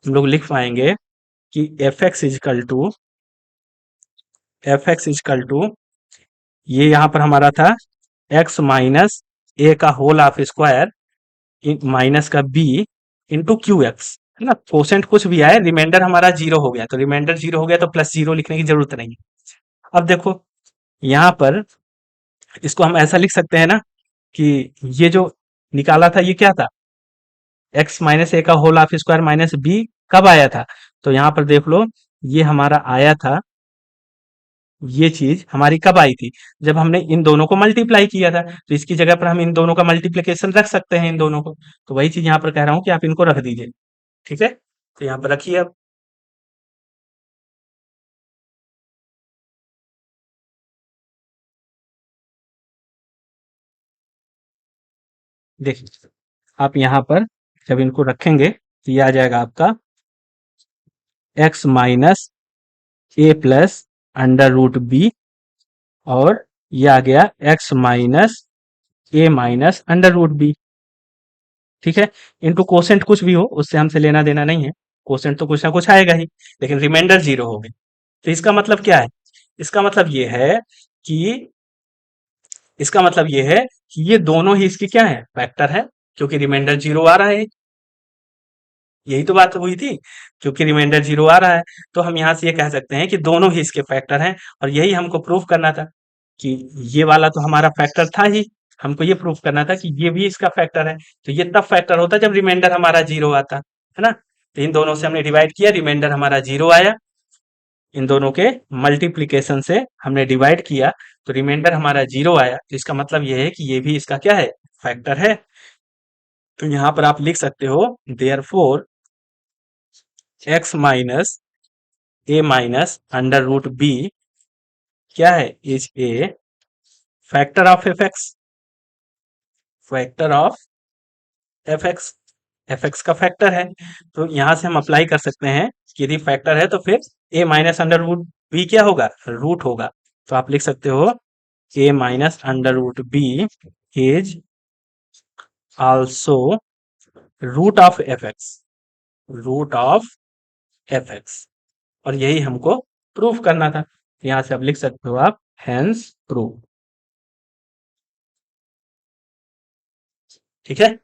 हम लोग लिख पाएंगे कि एफ एक्स इजकल टू ये यहाँ पर हमारा था एक्स माइनस ए का होल ऑफ स्क्वायर माइनस का बी इंटू क्यू एक्स, है ना। कोसेंट कुछ भी आए, रिमाइंडर हमारा जीरो हो गया, तो रिमाइंडर जीरो हो गया तो प्लस जीरो लिखने की जरूरत नहीं है। अब देखो यहाँ पर इसको हम ऐसा लिख सकते हैं ना कि ये जो निकाला था ये क्या था, एक्स माइनस ए का whole of square minus B कब आया था, तो यहाँ पर देख लो ये हमारा आया था, ये चीज हमारी कब आई थी, जब हमने इन दोनों को मल्टीप्लाई किया था। तो इसकी जगह पर हम इन दोनों का मल्टीप्लिकेशन रख सकते हैं इन दोनों को। तो वही चीज यहाँ पर कह रहा हूँ कि आप इनको रख दीजिए, ठीक है। तो यहाँ पर रखिए अब, देखिए आप यहाँ पर जब इनको रखेंगे तो ये आ जाएगा आपका x minus A plus under root B, और ये आ गया x minus A minus under root B, ठीक है। इनटू कोसेंट कुछ भी हो उससे हमसे लेना देना नहीं है, कोसेंट तो कुछ ना कुछ आएगा ही, लेकिन रिमाइंडर जीरो हो गई। तो इसका मतलब ये है कि ये दोनों ही इसके क्या है, फैक्टर है, क्योंकि रिमाइंडर जीरो आ रहा है। यही तो बात हुई थी, क्योंकि रिमाइंडर जीरो आ रहा है तो हम यहाँ से ये कह सकते हैं कि दोनों ही इसके फैक्टर हैं। और यही हमको प्रूफ करना था कि ये वाला तो हमारा फैक्टर था ही, हमको ये प्रूफ करना था कि ये भी इसका फैक्टर है। तो ये तब फैक्टर होता जब रिमाइंडर हमारा जीरो आता, है ना। तो इन दोनों से हमने डिवाइड किया, रिमाइंडर हमारा जीरो आया, इन दोनों के मल्टीप्लीकेशन से हमने डिवाइड किया तो रिमाइंडर हमारा जीरो आया। तो इसका मतलब ये है कि ये भी इसका क्या है, फैक्टर है। तो यहाँ पर आप लिख सकते हो therefore X minus A minus under root B क्या है, is a factor of F X, factor of F X, F X का फैक्टर है। तो यहां से हम अप्लाई कर सकते हैं कि यदि फैक्टर है तो फिर A minus under root B क्या होगा, रूट होगा। तो आप लिख सकते हो A minus under root B is also root of F X, root of F X. और यही हमको प्रूफ करना था, यहां से आप लिख सकते हो आप हेंस प्रूफ, ठीक है।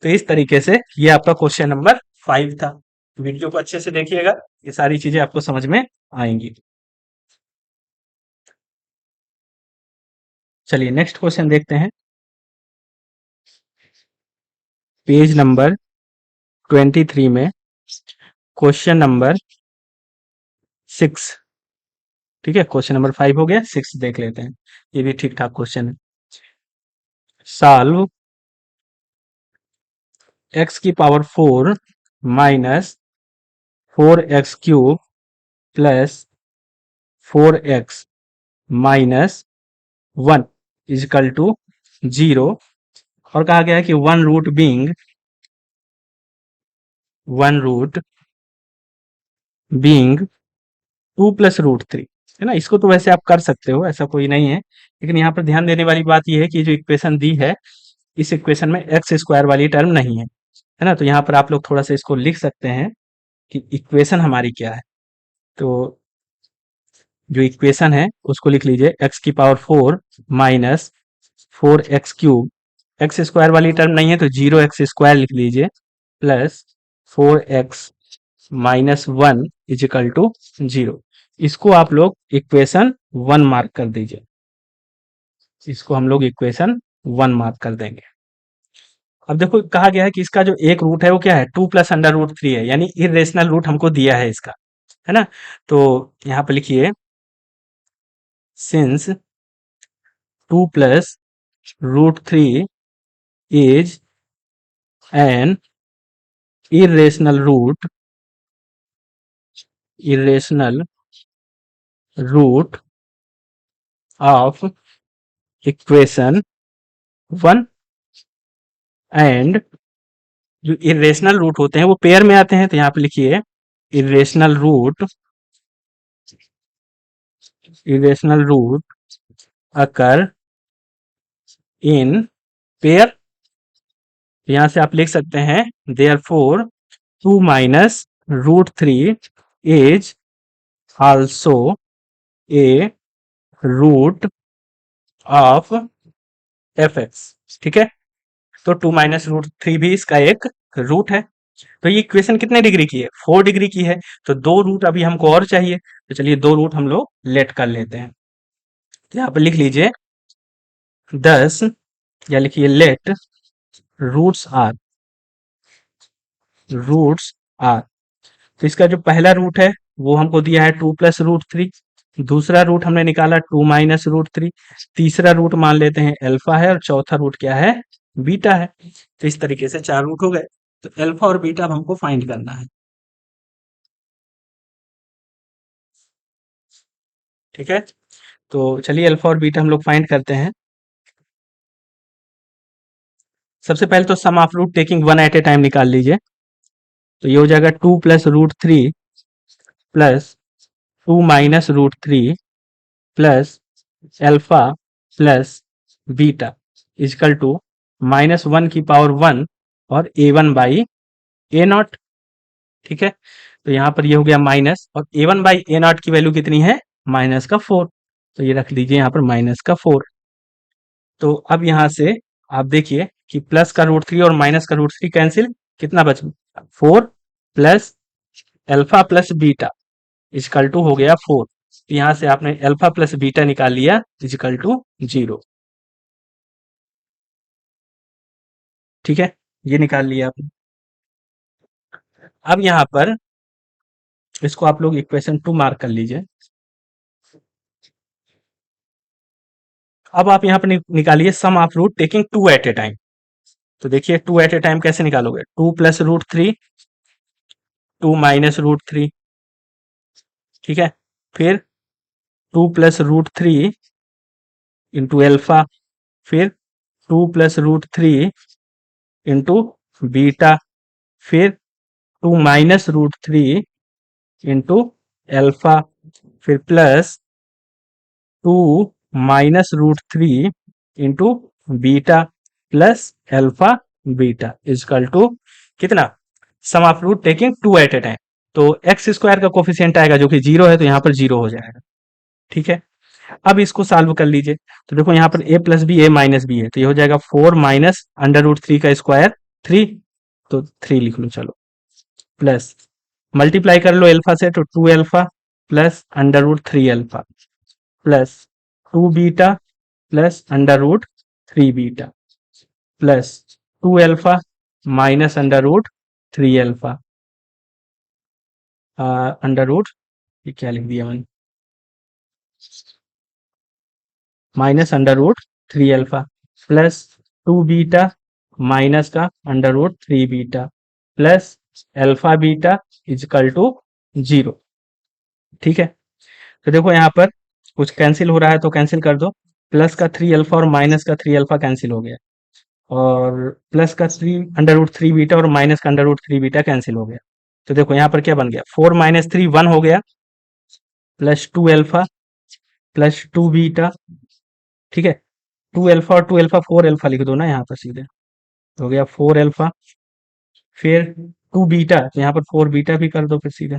तो इस तरीके से ये आपका क्वेश्चन नंबर 5 था। वीडियो को अच्छे से देखिएगा, ये सारी चीजें आपको समझ में आएंगी। चलिए नेक्स्ट क्वेश्चन देखते हैं। पेज नंबर 23 में क्वेश्चन नंबर 6। ठीक है, क्वेश्चन नंबर 5 हो गया, 6 देख लेते हैं। ये भी ठीक ठाक क्वेश्चन है। सॉल्व x की power 4 minus 4x³ plus 4x minus 1 is equal to 0। और कहा गया है कि वन रूट बींग 2 + √3 है ना। इसको तो वैसे आप कर सकते हो, ऐसा कोई नहीं है, लेकिन यहाँ पर ध्यान देने वाली बात यह है कि जो इक्वेशन दी है, इस इक्वेशन में एक्स स्क्वायर वाली टर्म नहीं है ना। तो यहाँ पर आप लोग थोड़ा सा इसको लिख सकते हैं कि इक्वेशन हमारी क्या है। तो जो इक्वेशन है उसको लिख लीजिए, एक्स की power 4 minus 4x³ x square वाली टर्म नहीं है तो 0x² लिख लीजिए, plus 4x minus 1 is equal to 0। इसको आप लोग इक्वेशन 1 मार्क कर दीजिए। इसको हम लोग इक्वेशन 1 मार्क कर देंगे। अब देखो कहा गया है कि इसका जो एक रूट है वो क्या है, 2 + √3 है, यानी इरेशनल रूट हमको दिया है इसका, है ना। तो यहाँ पे लिखिए, since 2 + √3 is an irrational root of equation 1 and जो इरेशनल रूट होते हैं वो पेयर में आते हैं। तो यहाँ पे लिखिए, irrational root occur in pair. यहाँ से आप लिख सकते हैं, therefore 2 - √3 is also a root of f(x). ठीक है, तो 2 - √3 भी इसका एक रूट है। तो ये इक्वेशन कितने डिग्री की है, 4 डिग्री की है। तो 2 रूट अभी हमको और चाहिए, तो चलिए 2 रूट हम लोग लेट कर लेते हैं। तो यहाँ पर लिख लीजिए 10, या लिखिए लेट रूट्स आर तो इसका जो पहला रूट है वो हमको दिया है 2 + √3। दूसरा रूट हमने निकाला 2 - √3। तीसरा रूट मान लेते हैं अल्फा है, और चौथा रूट क्या है, बीटा है। तो इस तरीके से 4 रूट हो गए। तो अल्फा और बीटा अब हमको फाइंड करना है। ठीक है, तो चलिए अल्फा और बीटा हम लोग फाइंड करते हैं। सबसे पहले तो sum of root taking 1 at a time निकाल लीजिए। तो ये हो जाएगा 2 + √3 plus 2 - √3 plus alpha plus beta is equal to -1 की पावर 1 और a1/a0। ठीक है, तो यहाँ पर ये हो गया माइनस, और a1/a0 की वैल्यू कितनी है, -4। तो ये रख लीजिए यहाँ पर -4। तो अब यहाँ से आप देखिए कि प्लस का √3 और माइनस का √3 कैंसिल, कितना बच, 4 plus alpha plus beta is equal to हो गया 4। यहाँ से आपने अल्फा प्लस बीटा निकाल लिया इजकल टू 0। ठीक है, ये निकाल लिया आपने। अब यहाँ पर इसको आप लोग इक्वेशन 2 मार्क कर लीजिए। अब आप यहाँ पर निकालिए sum of root taking 2 at a time. तो देखिए 2 एट ए टाइम कैसे निकालोगे, 2 + √3, 2 - √3। ठीक है, फिर 2 + √3 इंटू अल्फा, फिर 2 + √3 इंटू बीटा, फिर 2 - √3 इंटू अल्फा, फिर plus 2 - √3 into beta plus alpha beta is equal to कितना, sum of root taking 2 at a time. तो एक्स स्क्वायर का कोफिशिएंट आएगा जो कि 0 है, तो यहाँ पर 0 हो जाएगा। ठीक है, अब इसको सॉल्व कर लीजिए। तो देखो यहाँ पर a + b a - b है, तो ये हो जाएगा 4 माइनस √3 का स्क्वायर 3, तो 3 लिख लो चलो, प्लस मल्टीप्लाई कर लो अल्फा से, तो 2 alpha plus √3 alpha plus 2 beta plus under root 3 beta plus 2 alpha minus under root 3 alpha under root, ये क्या लिख दिया मैंने, minus under root 3 alpha plus 2 beta minus का under root 3 beta plus alpha beta is equal to 0। ठीक है, तो देखो यहाँ पर कुछ कैंसिल हो रहा है तो कैंसिल कर दो। प्लस का 3 अल्फा और माइनस का 3 अल्फा कैंसिल हो गया, और प्लस का 3 अंडर रूट 3 बीटा और माइनस का अंडर रूट 3 बीटा कैंसिल हो गया। तो देखो यहाँ पर क्या बन गया, 4 - 3 1 हो गया, प्लस 2 अल्फा प्लस 2 बीटा। ठीक है, 2 अल्फा और 2 अल्फा 4 अल्फा लिख दो ना यहाँ पर सीधे, तो हो गया 4 अल्फा, फिर 2 बीटा, तो यहाँ पर 4 बीटा भी कर दो फिर सीधे,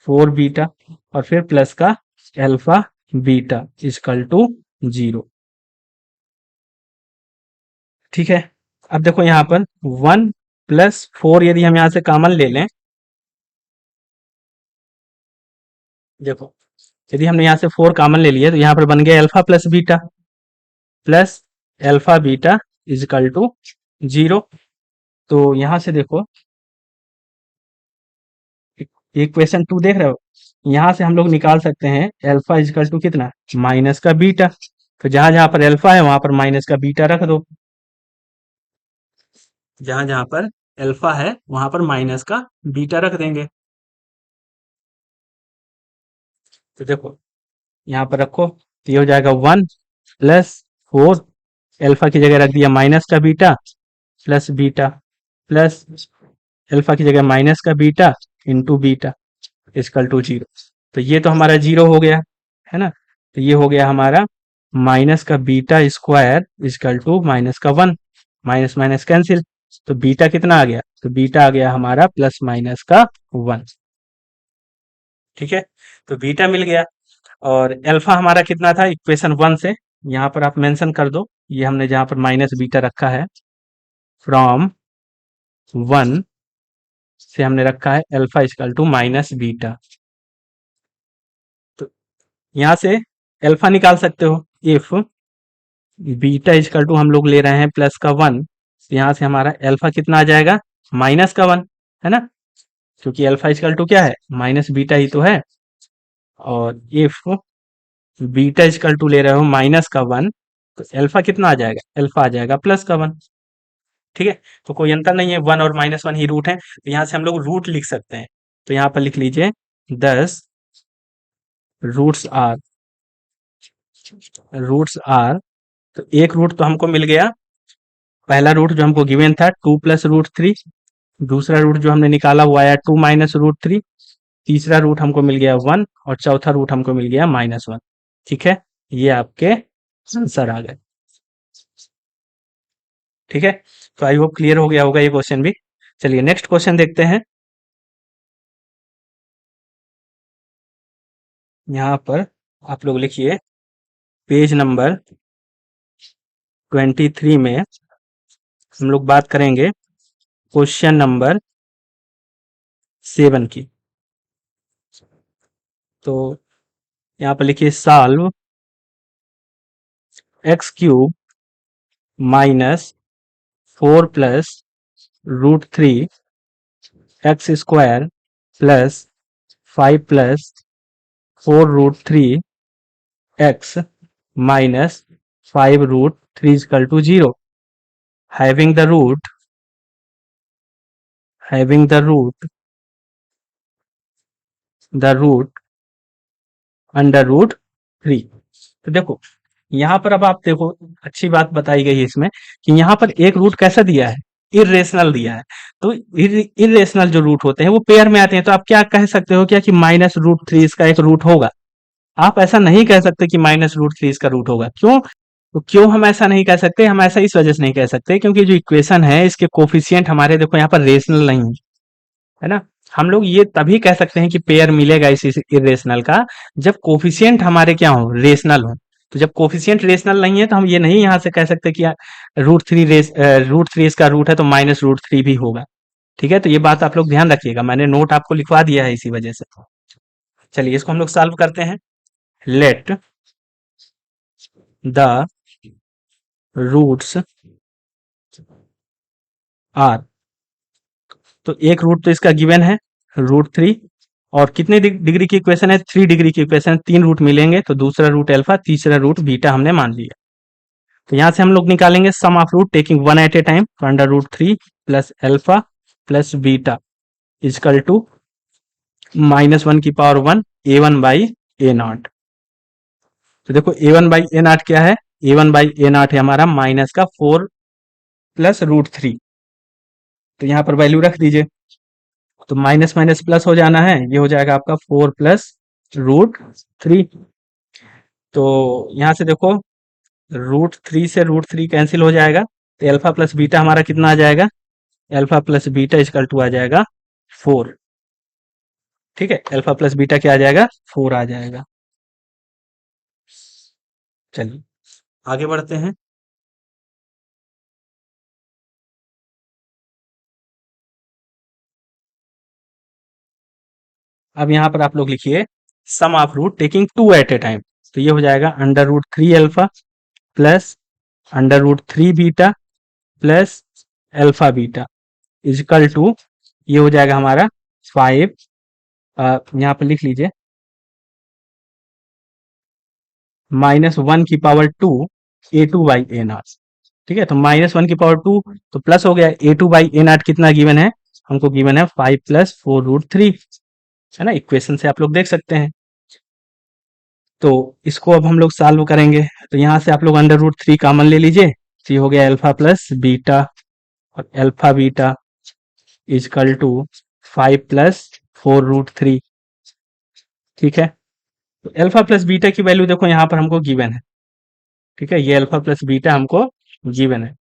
4 बीटा, और फिर प्लस का अल्फा बीटा इजकल टू 0। ठीक है, अब देखो यहाँ पर 1 + 4 यदि हम यहाँ से कॉमन ले लें, देखो यदि हमने यहाँ से 4 कॉमन ले लिया तो यहाँ पर बन गया alpha plus beta plus alpha beta is equal to 0। तो यहाँ से देखो इक्वेशन 2 देख रहे हो, यहाँ से हम लोग निकाल सकते हैं अल्फा इजकल टू कितना, माइनस का बीटा। तो जहां जहां पर अल्फा है वहां पर माइनस का बीटा रख दो, जहां जहां पर अल्फा है वहां पर माइनस का बीटा रख देंगे। तो देखो यहाँ पर रखो, तो ये हो जाएगा 1 + 4, अल्फा की जगह रख दिया माइनस का beta plus beta plus alpha की जगह माइनस का beta into beta is equal to 0। तो ये तो हमारा 0 हो गया है ना, तो ये हो गया हमारा माइनस का beta square is equal to minus का 1, माइनस माइनस कैंसिल, तो बीटा कितना आ गया, तो बीटा आ गया हमारा प्लस माइनस का 1। ठीक है, तो बीटा मिल गया, और अल्फा हमारा कितना था इक्वेशन 1 से, यहाँ पर आप मेंशन कर दो, ये हमने जहाँ पर माइनस बीटा रखा है, फ्रॉम 1 से हमने रखा है alpha is equal to minus beta. तो यहाँ से अल्फा निकाल सकते हो, इफ बीटा इजकल टू हम लोग ले रहे हैं प्लस का 1, यहाँ से हमारा अल्फा कितना आ जाएगा, माइनस का 1, है ना, क्योंकि अल्फा इजकल टू क्या है, माइनस बीटा ही तो है। और इफ बीटा इजकल टू ले रहे हो माइनस का 1, तो अल्फा कितना आ जाएगा, अल्फा आ जाएगा प्लस का 1। ठीक है, तो कोई अंतर नहीं है, 1 और -1 ही रूट है, तो यहाँ से हम लोग रूट लिख सकते हैं। तो यहाँ पर लिख लीजिए 10 रूट्स आर। तो एक रूट तो हमको मिल गया, पहला रूट जो हमको गिवन था 2 + √3, दूसरा रूट जो हमने निकाला वो आया 2 - √3, तीसरा रूट हमको मिल गया 1, और चौथा रूट हमको मिल गया -1। ठीक है, ये आपके आंसर आ गए। ठीक है, तो आई होप क्लियर हो गया होगा ये क्वेश्चन भी। चलिए नेक्स्ट क्वेश्चन देखते हैं। यहाँ पर आप लोग लिखिए, पेज नंबर 23 में हम लोग बात करेंगे क्वेश्चन नंबर 7 की। तो यहाँ पर लिखिए, solve x³ - 4 + √3 x² + 5 + 4 √3 x - 5 √3 equal to 0, having the root under root 3। तो देखो यहाँ पर अब आप देखो, अच्छी बात बताई गई है इसमें कि यहाँ पर एक रूट कैसा दिया है, इरेशनल दिया है। तो इरेशनल जो रूट होते हैं वो पेयर में आते हैं, तो आप क्या कह सकते हो क्या कि -√3 इसका एक रूट होगा। आप ऐसा नहीं कह सकते कि -√3 इसका रूट होगा। क्यों, तो क्यों हम ऐसा नहीं कह सकते, हम ऐसा इस वजह से नहीं कह सकते क्योंकि जो इक्वेशन है इसके कोफिशिएंट हमारे देखो यहाँ पर रेशनल नहीं है, है ना। हम लोग ये तभी कह सकते हैं कि पेयर मिलेगा इस इरेशनल का जब कोफिशिएंट हमारे क्या हो, रेशनल हो। तो जब कोफिशिएंट रेशनल नहीं है तो हम ये नहीं यहाँ से कह सकते कि √3 इसका रूट है तो -√3 भी होगा। ठीक है, तो ये बात आप लोग ध्यान रखिएगा, मैंने नोट आपको लिखवा दिया है इसी वजह से। चलिए इसको हम लोग सॉल्व करते हैं। लेट द रूट्स आर, तो एक रूट तो इसका गिवन है √3, और कितने डिग्री की इक्वेशन है, 3 डिग्री की इक्वेशन है, 3 रूट मिलेंगे तो दूसरा रूट अल्फा, तीसरा रूट बीटा हमने मान लिया। तो यहाँ से हम लोग निकालेंगे sum of root taking one at a time, तो √3 plus alpha plus beta is equal to -1 a1 by a0। तो देखो a1 बाई a0 क्या है, a1 बाई a0 है हमारा माइनस का 4 प्लस √3, तो यहाँ पर वैल्यू रख दीजिए, तो माइनस माइनस प्लस हो जाना है, ये हो जाएगा आपका 4 प्लस √3। तो यहाँ से देखो √3 से √3 कैंसिल हो जाएगा, तो अल्फा प्लस बीटा हमारा कितना आ जाएगा, alpha plus beta is equal to आ जाएगा 4। ठीक है, अल्फा प्लस बीटा क्या आ जाएगा, 4 आ जाएगा। चलिए आगे बढ़ते हैं। अब यहाँ पर आप लोग लिखिए sum of root taking 2 at a time, तो ये हो जाएगा √3 alpha plus √3 beta plus alpha beta is equal to, ये हो जाएगा हमारा 5, यहाँ पर लिख लीजिए -1 की पावर 2 a2 बाई a0। ठीक है, तो -1 की पावर 2 तो प्लस हो गया, a2 बाई a0 कितना गिवन है, हमको गिवन है 5 प्लस 4 √3, है ना, इक्वेशन से आप लोग देख सकते हैं। तो इसको अब हम लोग सॉल्व करेंगे, तो यहाँ से आप लोग √3 कॉमन ले लीजिए, तो ये हो गया अल्फा प्लस बीटा, और alpha beta is equal to 5 plus 4 √3। ठीक है, तो अल्फा प्लस बीटा की वैल्यू देखो यहाँ पर हमको गिवन है। ठीक है, ये अल्फा प्लस बीटा हमको गिवन है,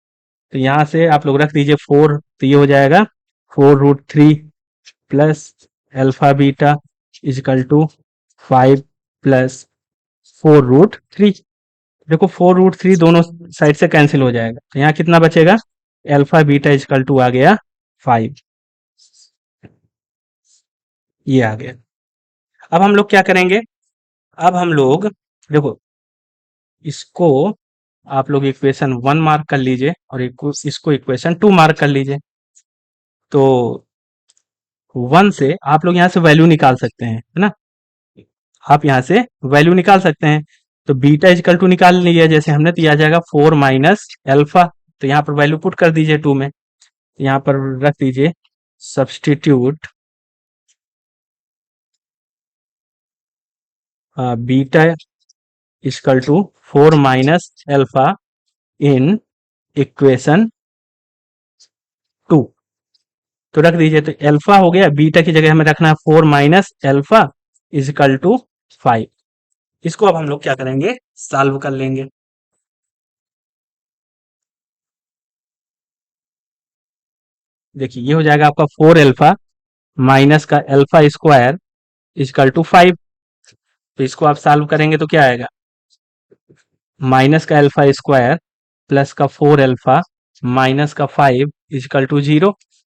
तो यहाँ से आप लोग रख दीजिए 4, तो ये हो जाएगा 4 √3 plus alpha beta is equal to 5 plus 4 √3। देखो 4 √3 दोनों साइड से कैंसिल हो जाएगा, तो यहाँ कितना बचेगा, अल्फा बीटा इजकल टू आ गया 5, ये आ गया। अब हम लोग क्या करेंगे, अब हम लोग देखो इसको आप लोग इक्वेशन 1 मार्क कर लीजिए, और इसको इक्वेशन 2 मार्क कर लीजिए। तो 1 से आप लोग यहाँ से वैल्यू निकाल सकते हैं, है ना, आप यहाँ से वैल्यू निकाल सकते हैं। तो बीटा इजकल टू निकाल लिया जैसे हमने, तो यह आ जाएगा 4 माइनस अल्फा, तो यहाँ पर वैल्यू पुट कर दीजिए 2 में, यहाँ पर रख दीजिए substitute beta is equal to 4 minus alpha in equation 2, तो रख दीजिए, तो अल्फा हो गया, बीटा की जगह हमें रखना है 4 माइनस अल्फा इजकल टू 5। इसको अब हम लोग क्या करेंगे, सॉल्व कर लेंगे। देखिए ये हो जाएगा आपका 4 अल्फा माइनस का अल्फा स्क्वायर इजकल टू 5, तो इसको आप सॉल्व करेंगे तो क्या आएगा, माइनस का अल्फा स्क्वायर प्लस का 4 अल्फा माइनस का 5 इजकल टू 0,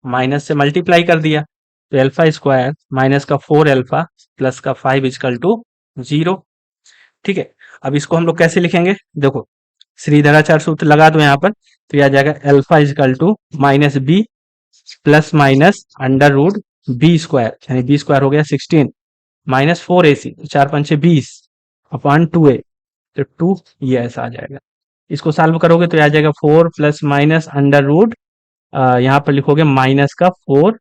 माइनस से मल्टीप्लाई कर दिया, तो अल्फा स्क्वायर माइनस का 4 अल्फा प्लस का 5 इजकल टू 0। ठीक है, अब इसको हम लोग कैसे लिखेंगे, देखो श्रीधराचार्य सूत्र लगा दो यहाँ पर, तो यह आ जाएगा alpha is equal to -b plus minus √b² यानी b² हो गया 16 माइनस 4ac, 4×5 = 20 अपॉन 2a, तो 2 ये ऐसा आ जाएगा। इसको सॉल्व करोगे तो आ जाएगा 4 प्लस माइनस अंडर रूट, यहाँ पर लिखोगे माइनस का 4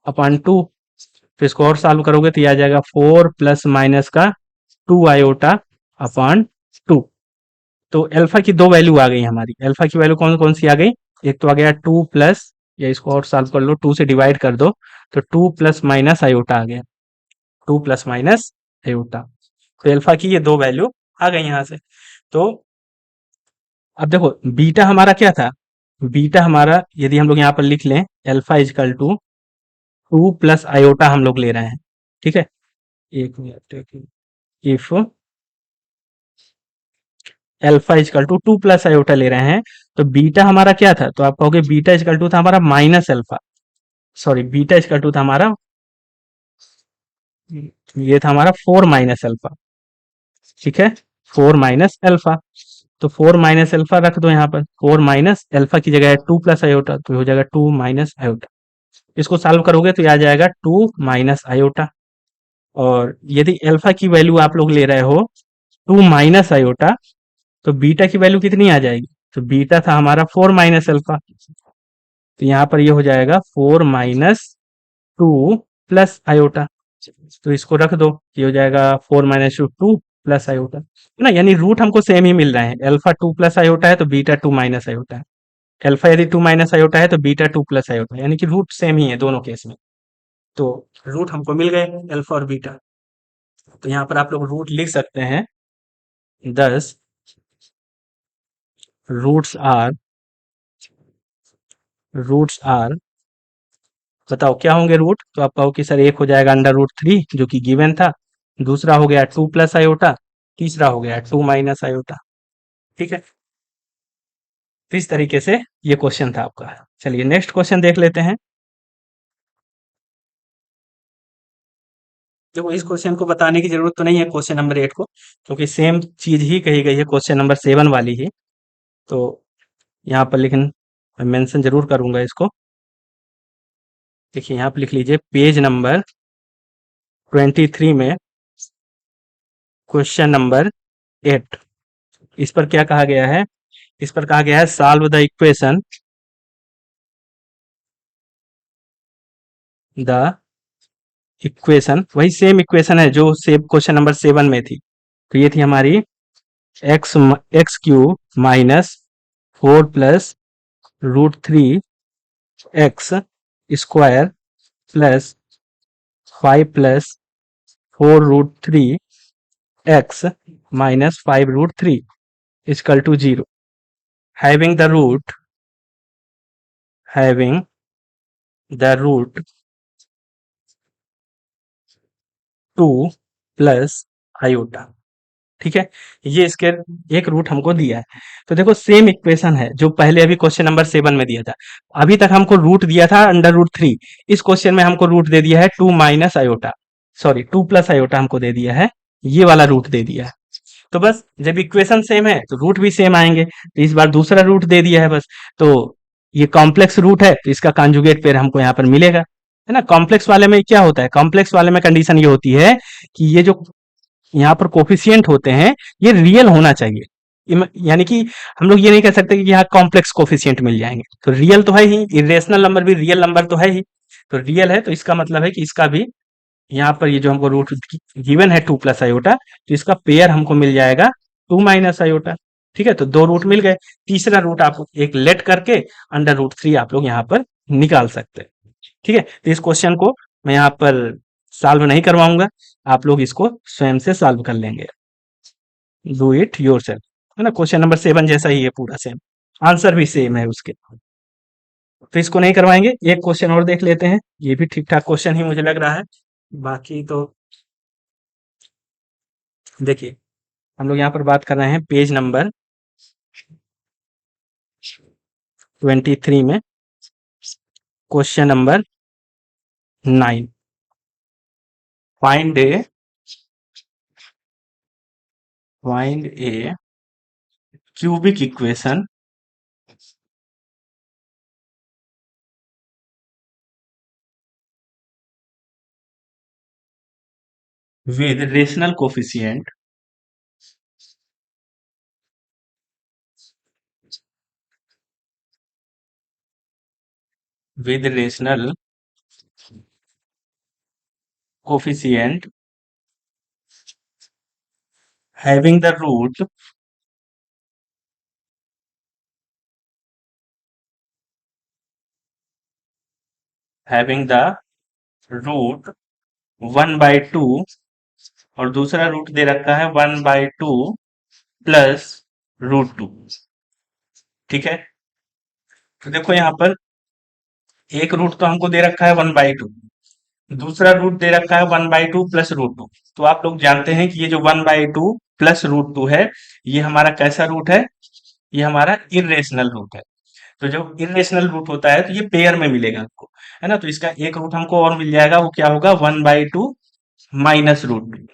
अपॉन 2, फिर इसको और सॉल्व करोगे तो आ जाएगा 4 प्लस माइनस का 2 आयोटा अपॉन 2। तो अल्फा की दो वैल्यू आ गई हमारी, अल्फा की वैल्यू कौन कौन सी आ गई, एक तो आ गया 2 प्लस, या इसको और सॉल्व कर लो, 2 से डिवाइड कर दो, तो 2 प्लस माइनस आयोटा आ गया, 2 प्लस माइनस आयोटा, तो अल्फा की ये दो वैल्यू आ गई यहाँ से। तो अब देखो बीटा हमारा क्या था, बीटा हमारा यदि हम लोग यहाँ पर लिख लें alpha is equal to 2 plus iota हम लोग ले रहे हैं। ठीक है, एक minute, if alpha is equal to 2 plus iota ले रहे हैं, तो बीटा हमारा क्या था, तो आप कहोगे बीटा इजकल टू था हमारा minus alpha, sorry beta is equal to था हमारा, ये था हमारा 4 माइनस अल्फा। ठीक है, 4 माइनस अल्फा। तो 4 माइनस अल्फा रख दो यहाँ पर, 4 माइनस अल्फा की जगह है 2 प्लस आयोटा, तो हो जाएगा 2 माइनस आयोटा। इसको सॉल्व करोगे तो ये आ जाएगा 2 माइनस आयोटा। और यदि अल्फा की वैल्यू आप लोग ले रहे हो 2 माइनस आयोटा, तो बीटा की वैल्यू कितनी आ जाएगी? तो बीटा था हमारा 4 माइनस अल्फा, तो यहाँ पर ये हो जाएगा 4 माइनस 2 प्लस आयोटा। तो इसको रख दो, ये हो जाएगा 4 माइनस 2 प्लस आयोटा, है ना। यानी रूट हमको सेम ही मिल रहे हैं। अल्फा 2 प्लस आयोटा है तो बीटा 2 माइनस आयोटा है। अल्फा यदि 2 माइनस आयोटा है तो बीटा 2 प्लस आयोटा है, यानी कि रूट सेम ही है दोनों केस में। तो रूट हमको मिल गए अल्फा और बीटा। तो यहाँ पर आप लोग रूट लिख सकते हैं 10 रूट्स आर, रूट्स आर, बताओ क्या होंगे रूट? तो आप कहो कि सर एक हो जाएगा अंडर रूट 3 जो कि गिवन था, दूसरा हो गया 2 प्लस आयोटा, तीसरा हो गया 2 माइनस आयोटा। ठीक है, तो इस तरीके से ये क्वेश्चन था आपका। चलिए नेक्स्ट क्वेश्चन देख लेते हैं। देखो इस क्वेश्चन को बताने की जरूरत तो नहीं है क्वेश्चन नंबर 8 को, क्योंकि सेम चीज ही कही गई है क्वेश्चन नंबर 7 वाली ही। तो यहाँ पर लेकिन मैं मेंशन जरूर करूंगा इसको। देखिए यहाँ पर लिख लीजिए पेज नंबर 23 में क्वेश्चन नंबर 8। इस पर क्या कहा गया है? इस पर कहा गया है solve the equation, the equation, वही सेम इक्वेशन है जो सेम क्वेश्चन नंबर 7 में थी। तो ये थी हमारी X X cube minus 4 plus root 3 X square plus 5 plus 4 root 3 X minus 5 root 3 equal to 0। Having the root, having the root 2 plus iota. ठीक है, ये इसके एक रूट हमको दिया है। तो देखो सेम इक्वेशन है जो पहले अभी क्वेश्चन नंबर 7 में दिया था। अभी तक हमको रूट दिया था अंडर रूट 3, इस क्वेश्चन में हमको रूट दे दिया है 2 minus iota, sorry 2 plus iota हमको दे दिया है, ये वाला रूट दे दिया है। तो बस जब इक्वेशन सेम है तो रूट भी सेम आएंगे, तो इस बार दूसरा रूट दे दिया है बस। तो ये कॉम्प्लेक्स रूट है तो इसका कॉन्जुगेट पेयर हमको यहाँ पर मिलेगा, है ना। कॉम्प्लेक्स वाले में क्या होता है? कॉम्प्लेक्स वाले में कंडीशन ये होती है कि ये जो यहाँ पर कोफिशिएंट होते हैं ये रियल होना चाहिए। यानी कि हम लोग ये नहीं कह सकते कि यहाँ कॉम्प्लेक्स कोफिशिएंट मिल जाएंगे। तो रियल तो है ही, इरेशनल नंबर भी रियल नंबर तो है ही। तो रियल है तो इसका मतलब है कि इसका भी यहाँ पर ये जो हमको रूट गिवन है 2 प्लस आयोटा, तो इसका पेयर हमको मिल जाएगा 2 माइनस आयोटा। ठीक है, तो दो रूट मिल गए। तीसरा रूट आप एक लेट करके अंडर रूट 3 आप लोग यहाँ पर निकाल सकते हैं। ठीक है, तो इस क्वेश्चन को मैं यहाँ पर सॉल्व नहीं करवाऊंगा, आप लोग इसको स्वयं से सॉल्व कर लेंगे। डू इट योर सेल्फ, है ना। क्वेश्चन नंबर 7 जैसा ही है पूरा सेम, आंसर भी सेम है उसके। तो इसको नहीं करवाएंगे, एक क्वेश्चन और देख लेते हैं, ये भी ठीक ठाक क्वेश्चन ही मुझे लग रहा है। बाकी तो देखिए हम लोग यहाँ पर बात कर रहे हैं पेज नंबर 23 में question number 9। Find A, find A cubic equation with rational coefficient, with rational coefficient having the root, having the root 1/2, और दूसरा रूट दे रखा है 1/2 प्लस रूट 2। ठीक है, तो देखो यहाँ पर एक रूट तो हमको दे रखा है 1/2, दूसरा रूट दे रखा है 1/2 प्लस रूट 2। तो आप लोग जानते हैं कि ये जो 1/2 प्लस रूट 2 है, ये हमारा कैसा रूट है? ये हमारा इरेशनल रूट है। तो जब इरेशनल रूट होता है तो ये पेयर में मिलेगा आपको, है ना। तो इसका एक रूट हमको और मिल जाएगा, वो क्या होगा? 1/2 माइनस रूट 2।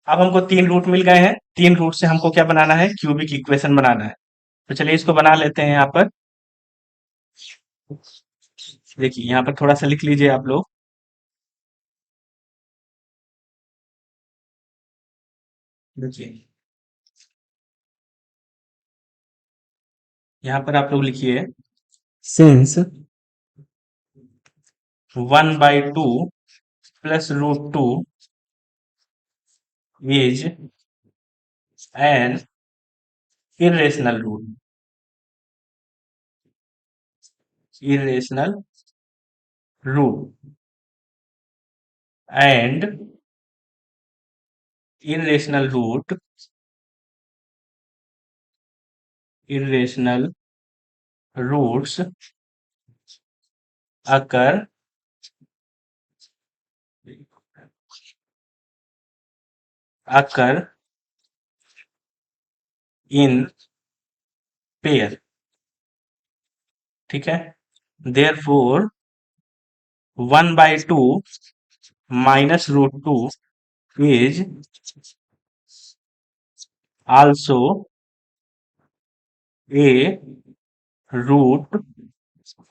अब हमको तीन रूट मिल गए हैं, तीन रूट से हमको क्या बनाना है, क्यूबिक इक्वेशन बनाना है। तो चलिए इसको बना लेते हैं यहाँ पर। देखिए यहाँ पर थोड़ा सा लिख लीजिए आप लोग। देखिए यहाँ पर आप लोग लिखिए, since 1/2 plus √2 is an irrational root, irrational root and irrational root, irrational roots occur occur in pair, ठीक है। therefore 1/2 minus √2 is also a root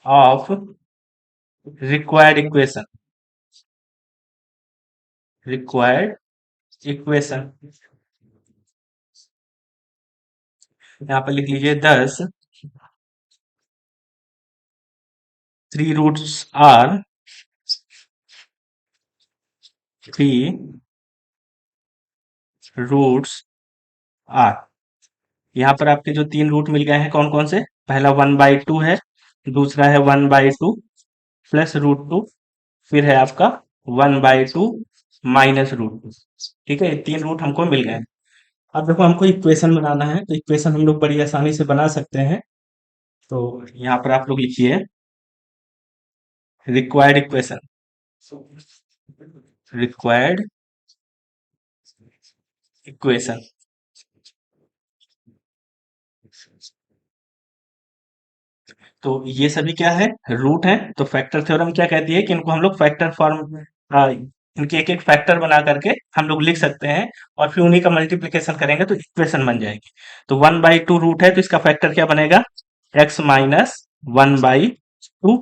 of required equation, required equation। यहाँ पर लिख लीजिए 10, 3 roots are 3 roots are। यहाँ पर आपके जो तीन रूट मिल गए हैं कौन कौन से, पहला 1/2 है, दूसरा है 1/2 प्लस √2, फिर है आपका 1/2 माइनस √2। ठीक है, ये तीन रूट हमको मिल गए हैं। अब देखो हमको इक्वेशन बनाना है, तो इक्वेशन हम लोग बड़ी आसानी से बना सकते हैं। तो यहाँ पर आप लोग लिखिए रिक्वायर्ड इक्वेशन, रिक्वायर्ड इक्वेशन। तो ये सभी क्या है, रूट है। तो फैक्टर थ्योरम क्या कहती है कि इनको हम लोग फैक्टर फॉर्म, इनके एक एक फैक्टर बना करके हम लोग लिख सकते हैं, और फिर उन्हीं का मल्टीप्लिकेशन करेंगे तो इक्वेशन बन जाएगी। तो 1/2 रूट है तो इसका फैक्टर क्या बनेगा, x माइनस 1/2।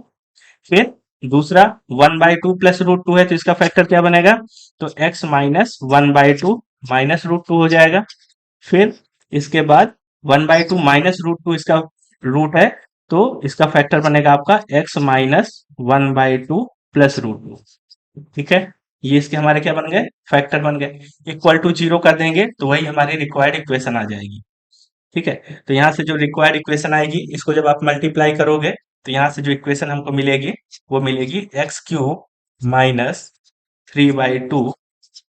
फिर दूसरा 1/2 प्लस √2 है तो इसका फैक्टर क्या बनेगा, तो x माइनस 1/2 माइनस √2 हो जाएगा। फिर इसके बाद 1/2 माइनस √2 इसका रूट है, तो इसका फैक्टर बनेगा आपका x माइनस 1/2 प्लस √2। ठीक है, ये इसके हमारे क्या बन गए, फैक्टर बन गए। इक्वल टू 0 कर देंगे तो वही हमारी रिक्वायर्ड इक्वेशन आ जाएगी। ठीक है, तो यहाँ से जो रिक्वायर्ड इक्वेशन आएगी, इसको जब आप मल्टीप्लाई करोगे तो यहाँ से जो इक्वेशन हमको मिलेगी वो मिलेगी x³ minus 3/2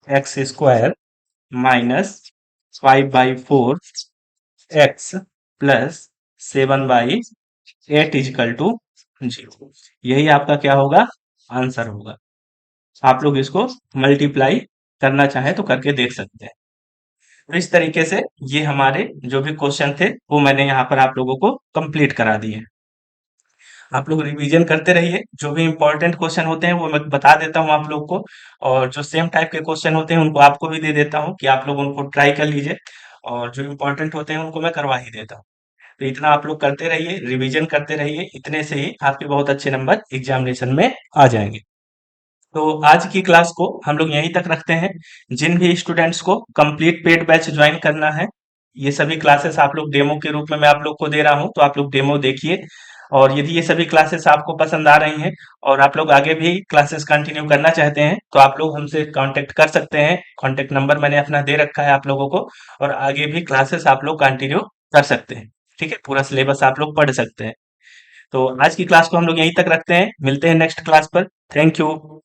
X square minus 5/4 X plus 7/8 is equal to 0। यही आपका क्या होगा, आंसर होगा। आप लोग इसको मल्टीप्लाई करना चाहें तो करके देख सकते हैं। तो इस तरीके से ये हमारे जो भी क्वेश्चन थे वो मैंने यहाँ पर आप लोगों को कंप्लीट करा दिए। आप लोग रिवीजन करते रहिए, जो भी इंपॉर्टेंट क्वेश्चन होते हैं वो मैं बता देता हूँ आप लोग को, और जो सेम टाइप के क्वेश्चन होते हैं उनको आपको भी दे देता हूँ कि आप लोग उनको ट्राई कर लीजिए, और जो इंपॉर्टेंट होते हैं उनको मैं करवा ही देता हूँ। तो इतना आप लोग करते रहिए, रिवीजन करते रहिए, इतने से ही आपके बहुत अच्छे नंबर एग्जामिनेशन में आ जाएंगे। तो आज की क्लास को हम लोग यहीं तक रखते हैं। जिन भी स्टूडेंट्स को कंप्लीट पेड बैच ज्वाइन करना है, ये सभी क्लासेस आप लोग डेमो के रूप में मैं आप लोग को दे रहा हूं, तो आप लोग डेमो देखिए। और यदि ये सभी क्लासेस आपको पसंद आ रही हैं और आप लोग आगे भी क्लासेस कंटिन्यू करना चाहते हैं, तो आप लोग हमसे कांटेक्ट कर सकते हैं। कांटेक्ट नंबर मैंने अपना दे रखा है आप लोगों को, और आगे भी क्लासेस आप लोग कंटिन्यू कर सकते हैं। ठीक है, पूरा सिलेबस आप लोग पढ़ सकते हैं। तो आज की क्लास को हम लोग यहीं तक रखते हैं, मिलते हैं नेक्स्ट क्लास पर। Thank you.